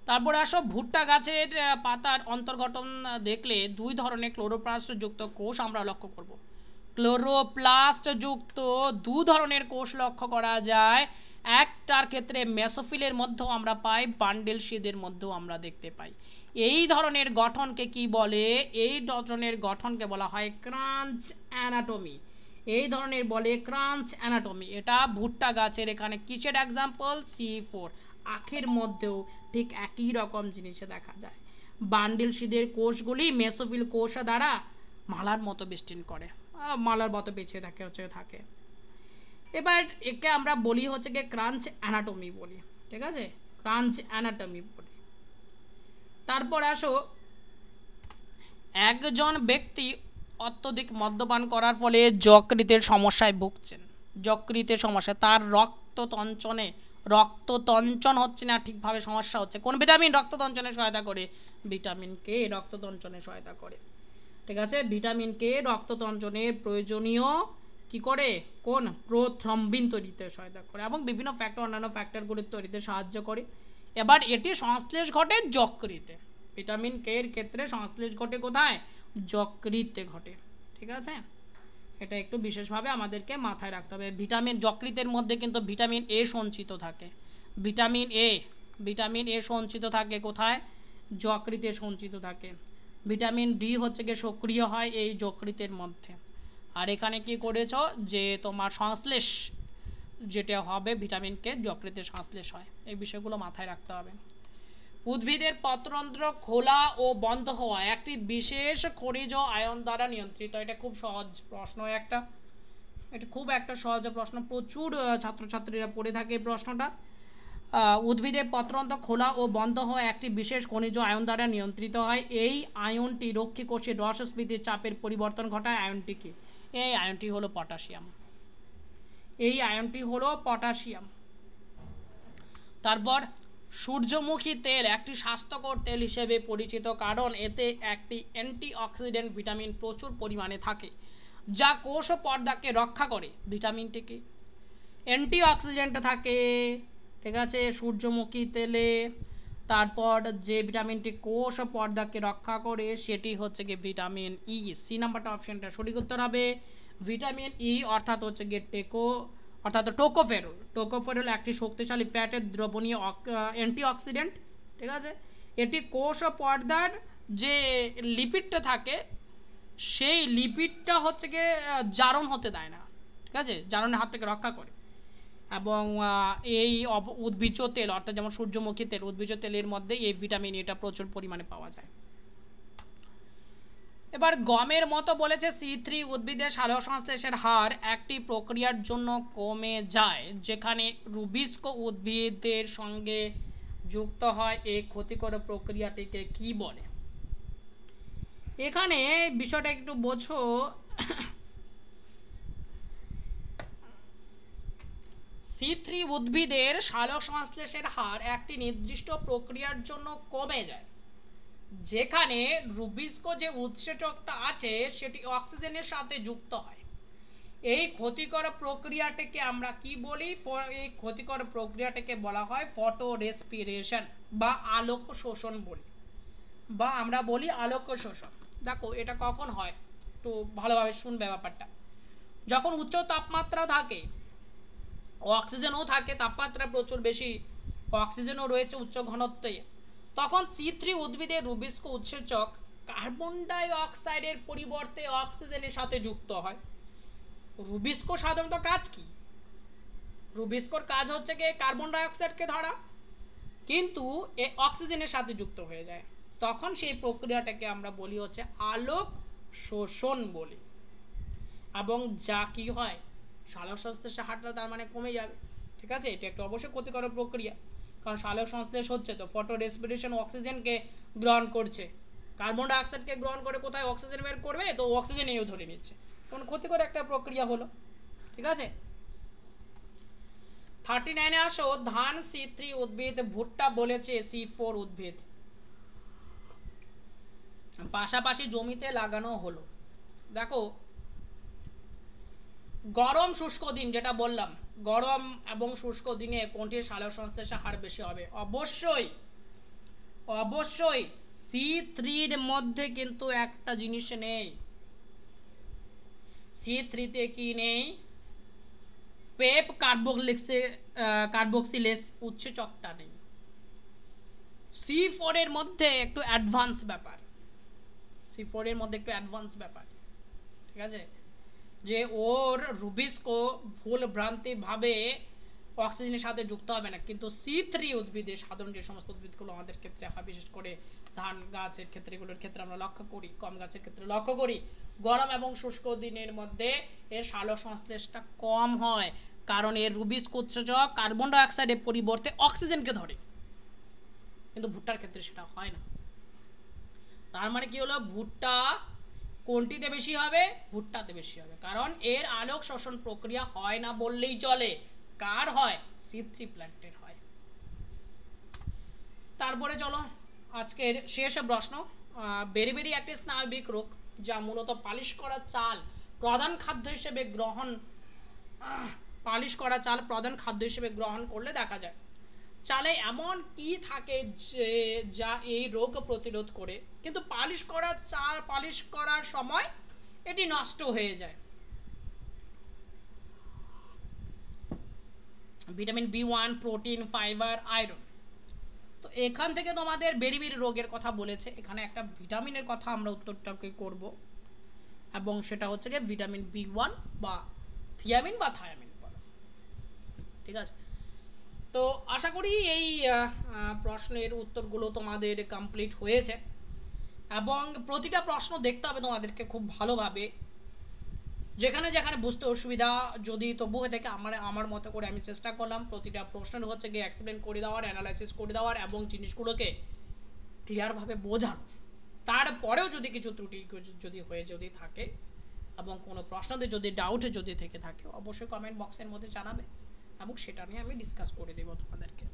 Speaker 1: তারপরে আসো, ভুট্টা গাছের পাতার অন্তর্গঠন দেখলে দুই ধরনের ক্লোরোপ্লাস্ট যুক্ত কোষ আমরা লক্ষ্য করব। ক্লোরোপ্লাস্ট যুক্ত দু ধরনের কোষ লক্ষ্য করা যায়। একটার ক্ষেত্রে মেসোফিলের মধ্যেও আমরা পাই, বান্ডেল শীদের মধ্যেও আমরা দেখতে পাই। এই ধরনের গঠনকে কি বলে? এই ধরনের গঠনকে বলা হয় ক্রাঞ্চ অ্যানাটমি। এই ধরনের বলে ক্রাঞ্চ অ্যানাটমি। এটা ভুট্টা গাছের এখানে কিসের এক্সাম্পল? C4। আখের মধ্যেও ঠিক একই রকম জিনিসে দেখা যায়। বান্ডেল শীদের কোষগুলি মেসোফিল কোষ দ্বারা মালার মতো বেষ্টন করে, মালার মতো বেঁচে থাকে। এবার একে আমরা বলি হচ্ছে গিয়ে ক্রাঞ্চ অ্যানাটমি বলি, ঠিক আছে, ক্রাঞ্চ অ্যানাটমি বলি। তারপর আসো, একজন ব্যক্তি অত্যধিক মদ্যপান করার ফলে যকৃতের সমস্যায় ভুগছেন। যকৃতের সমস্যা, তার রক্ততঞ্চন হচ্ছে না ঠিকভাবে, সমস্যা হচ্ছে। কোন ভিটামিন রক্ততঞ্চনে সহায়তা করে? ভিটামিন কে রক্ততঞ্চনে সহায়তা করে, ঠিক আছে। ভিটামিন কে রক্ততঞ্চনে প্রয়োজনীয় কি করে? কোন? প্রোথ্রম্বিন তৈরিতে সহায়তা করে এবং বিভিন্ন অন্যান্য ফ্যাক্টরগুলি তৈরিতে সাহায্য করে। এবার এটি সংশ্লেষ ঘটে যকৃতে। ভিটামিন কে এর ক্ষেত্রে সংশ্লেষ ঘটে কোথায়? যকৃতে ঘটে, ঠিক আছে। এটা একটু বিশেষভাবে আমাদেরকে মাথায় রাখতে হবে। যকৃতের মধ্যে কিন্তু ভিটামিন এ সঞ্চিত থাকে। ভিটামিন এ সঞ্চিত থাকে কোথায়? যকৃতে সঞ্চিত থাকে। ভিটামিন ডি হচ্ছে গিয়ে সক্রিয় হয় এই যকৃতের মধ্যে। আর এখানে কি করেছো যে তোমার সংশ্লেষ যেটা হবে ভিটামিন কে যকৃতে সংশ্লেষ হয়, এই বিষয়গুলো মাথায় রাখতে হবে। উদ্ভিদের পত্ররন্ধ্র খোলা ও বন্ধ হওয়া একটি বিশেষ খনিজ আয়ন দ্বারা নিয়ন্ত্রিত। এটা খুব সহজ প্রশ্ন, এটা খুব একটা সহজ প্রশ্ন, প্রচুর ছাত্রছাত্রীরা পড়ে থাকে এই প্রশ্নটা। উদ্ভিদের পত্ররন্ধ্র খোলা ও বন্ধ হওয়া একটি বিশেষ খনিজ আয়ন দ্বারা নিয়ন্ত্রিত হয়। এই আয়নটি রক্ষী কোষের রসস্ফীতির চাপের পরিবর্তন ঘটায়। আয়নটি কি? এই আয়নটি হলো পটাশিয়াম। তারপর সূর্যমুখী তেল একটি স্বাস্থ্যকর তেল হিসেবে পরিচিত, কারণ এতে একটি অ্যান্টিঅক্সিডেন্ট ভিটামিন প্রচুর পরিমাণে থাকে যা কোষ পর্দাকে রক্ষা করে। ভিটামিনটি কি? অ্যান্টিঅক্সিডেন্ট থাকে, ঠিক আছে, সূর্যমুখী তেলে। তারপর যে ভিটামিনটি কোষ পর্দাকে রক্ষা করে সেটি হচ্ছে গিয়ে ভিটামিন ই। সি নাম্বারটা অপশনটা সঠিক উত্তর হবে। ভিটামিন ই অর্থাৎ হচ্ছে গিয়ে টোকোফেরল একটি শক্তিশালী ফ্যাটের দ্রবণীয় অ্যান্টিঅক্সিডেন্ট, ঠিক আছে। এটি কোষ পর্দার যে লিপিডটা থাকে সেই লিপিডটা হচ্ছে গিয়ে জারণ হতে দেয় না, ঠিক আছে, জ্বালানির হাত থেকে রক্ষা করে। এবং এই উদ্ভিজ্জ তেল অর্থাৎ যেমন সূর্যমুখী তেল, উদ্ভিজ্জ তেলের মধ্যে এই ভিটামিন এটা প্রচুর পরিমাণে পাওয়া যায়। এবার গমের মতো বলেছে C3 উদ্ভিদের সালোক সংশ্লেষের হার একটি প্রক্রিয়ার জন্য কমে যায় যেখানে রুবিস্কো উদ্ভিদের সঙ্গে যুক্ত হয়। এই ক্ষতিকর প্রক্রিয়াটিকে কি বলে? এখানে বিষয়টা একটু বোঝো। C3 উদ্ভিদের সালোক সংশ্লেষের হার একটি নির্দিষ্ট প্রক্রিয়ার জন্য কমে যায় যেখানে রুবিস্কো যে উৎসেচকটা আছে সেটি অক্সিজেনের সাথে যুক্ত হয়। এই ক্ষতিকর প্রক্রিয়াটিকে আমরা কি বলি? এই ক্ষতিকর প্রক্রিয়াটিকে বলা হয় ফটো রেসপিরেশন বা আলোক শোষণ বলি, বা আমরা বলি আলোক শোষণ। দেখো এটা কখন হয় একটু ভালোভাবে শুনবে ব্যাপারটা। যখন উচ্চ তাপমাত্রা থাকে, অক্সিজেনও থাকে, তাপমাত্রা প্রচুর বেশি, অক্সিজেনও রয়েছে উচ্চ ঘনত্বে, তখন C3 উদ্ভিদের রুবিস্কো উৎসেচক কার্বন ডাই অক্সাইডের পরিবর্তে অক্সিজেনের সাথে যুক্ত হয়। রুবিস্কো সাধারণত কাজ কি? রুবিস্কোর কাজ হচ্ছে কি কার্বন ডাই অক্সাইডকে ধরা, কিন্তু এ অক্সিজেনের সাথে যুক্ত হয়ে যায়, তখন সেই প্রক্রিয়াটাকে আমরা বলি হচ্ছে আলোক শোষণ বলি। এবং যা কি হয়, সালোক সংশ্লেষের হারটা তার মানে কমে যাবে। ঠিক আছে, এটা একটা অবশ্যই ক্ষতিকর প্রক্রিয়া, কারণ সালোক সংশ্লেষ হচ্ছে তো ফটো রেসপিরেশন অক্সিজেনকে গ্রহণ করছে, কার্বন ডাই অক্সাইডকে গ্রহণ করে কোথায় অক্সিজেন বের করবে, তো অক্সিজেনও ধরে নিচ্ছে, কোন ক্ষতিকর একটা প্রক্রিয়া হলো। ঠিক আছে, 39-এ আসো। ধান C3 উদ্ভিদ, ভুট্টা বলেছে C4 উদ্ভিদ। পাশাপাশি জমিতে লাগানো হলো। দেখো গরম শুষ্ক দিন, যেটা বললাম, গরম এবং শুষ্ক দিনে কোনটির সালোক সংশ্লেষের হার বেশি হবে? অবশ্যই অবশ্যই C3-র মধ্যে কিন্তু একটা জিনিস নেই। C3-তে কি নেই? পেপ কার্বক্সিলেস উৎসেচকটা নেই। C4-এর মধ্যে একটু অ্যাডভান্স ব্যাপার, C4-এর মধ্যে একটু অ্যাডভান্স ব্যাপার। ঠিক আছে, যে ওর রুবিস্কো ভুল ভ্রান্তি ভাবে অক্সিজেনের সাথে যুক্ত হবে না, কিন্তু C3 উদ্ভিদে সাধারণ যে সমস্ত উদ্ভিদগুলো আমাদের ক্ষেত্রে হয়, বিশেষ করে ধান গাছের ক্ষেত্রে, এগুলোর ক্ষেত্রে আমরা লক্ষ্য করি, কম গাছের ক্ষেত্রে লক্ষ্য করি, গরম এবং শুষ্ক দিনের মধ্যে এর সালোক সংশ্লেষটা কম হয়, কারণ এর রুবিস্কো উৎসেচক কার্বন ডাই অক্সাইডের পরিবর্তে অক্সিজেনকে ধরে, কিন্তু ভুট্টার ক্ষেত্রে সেটা হয় না। তার মানে কি হলো? ভুট্টা কোনটিতে বেশি হবে? ভুট্টাতে বেশি হবে, কারণ এর আলোক শোষণ প্রক্রিয়া হয় না বললেই চলে। কার হয়? C3 প্ল্যান্টের হয়। তারপরে চলো আজকের শেষ প্রশ্ন। বেরিবেরি একটি স্নায়বিক রোগ যা মূলত পালিশ করা চাল প্রধান খাদ্য হিসেবে গ্রহণ করলে দেখা যায়। চালে এমন কি থাকে যে যা এই রোগ প্রতিরোধ করে, কিন্তু পালিশ করার সময় এটি নষ্ট হয়ে যায়? Vitamin B1, protein, fibre, iron. তো এখান থেকে তোমাদের বেরিবেরি রোগের কথা বলেছে, এখানে একটা ভিটামিনের কথা আমরা উত্তরটাকে করব, এবং সেটা হচ্ছে গিয়ে ভিটামিন B1 বা থিয়ামিন বা থায়ামিন। ঠিক আছে, তো আশা করি এই প্রশ্নের উত্তরগুলো তোমাদের কমপ্লিট হয়েছে, এবং প্রতিটা প্রশ্ন দেখতে হবে তোমাদেরকে খুব ভালোভাবে, যেখানে যেখানে বুঝতে অসুবিধা যদি তবু হয়ে থাকে আমার মতো করে আমি চেষ্টা করলাম প্রতিটা প্রশ্নের হচ্ছে গিয়ে এক্সপ্লেন করে দেওয়ার, অ্যানালাইসিস করে দেওয়ার, এবং জিনিসগুলোকে ক্লিয়ারভাবে বোঝানোর। তারপরেও যদি কিছু ত্রুটি যদি থাকে এবং কোনো প্রশ্নতে যদি ডাউট যদি থেকে থাকে, অবশ্যই কমেন্ট বক্সের মধ্যে জানাবে, এবং সেটা নিয়ে আমি ডিসকাস করে দেবো তোমাদেরকে।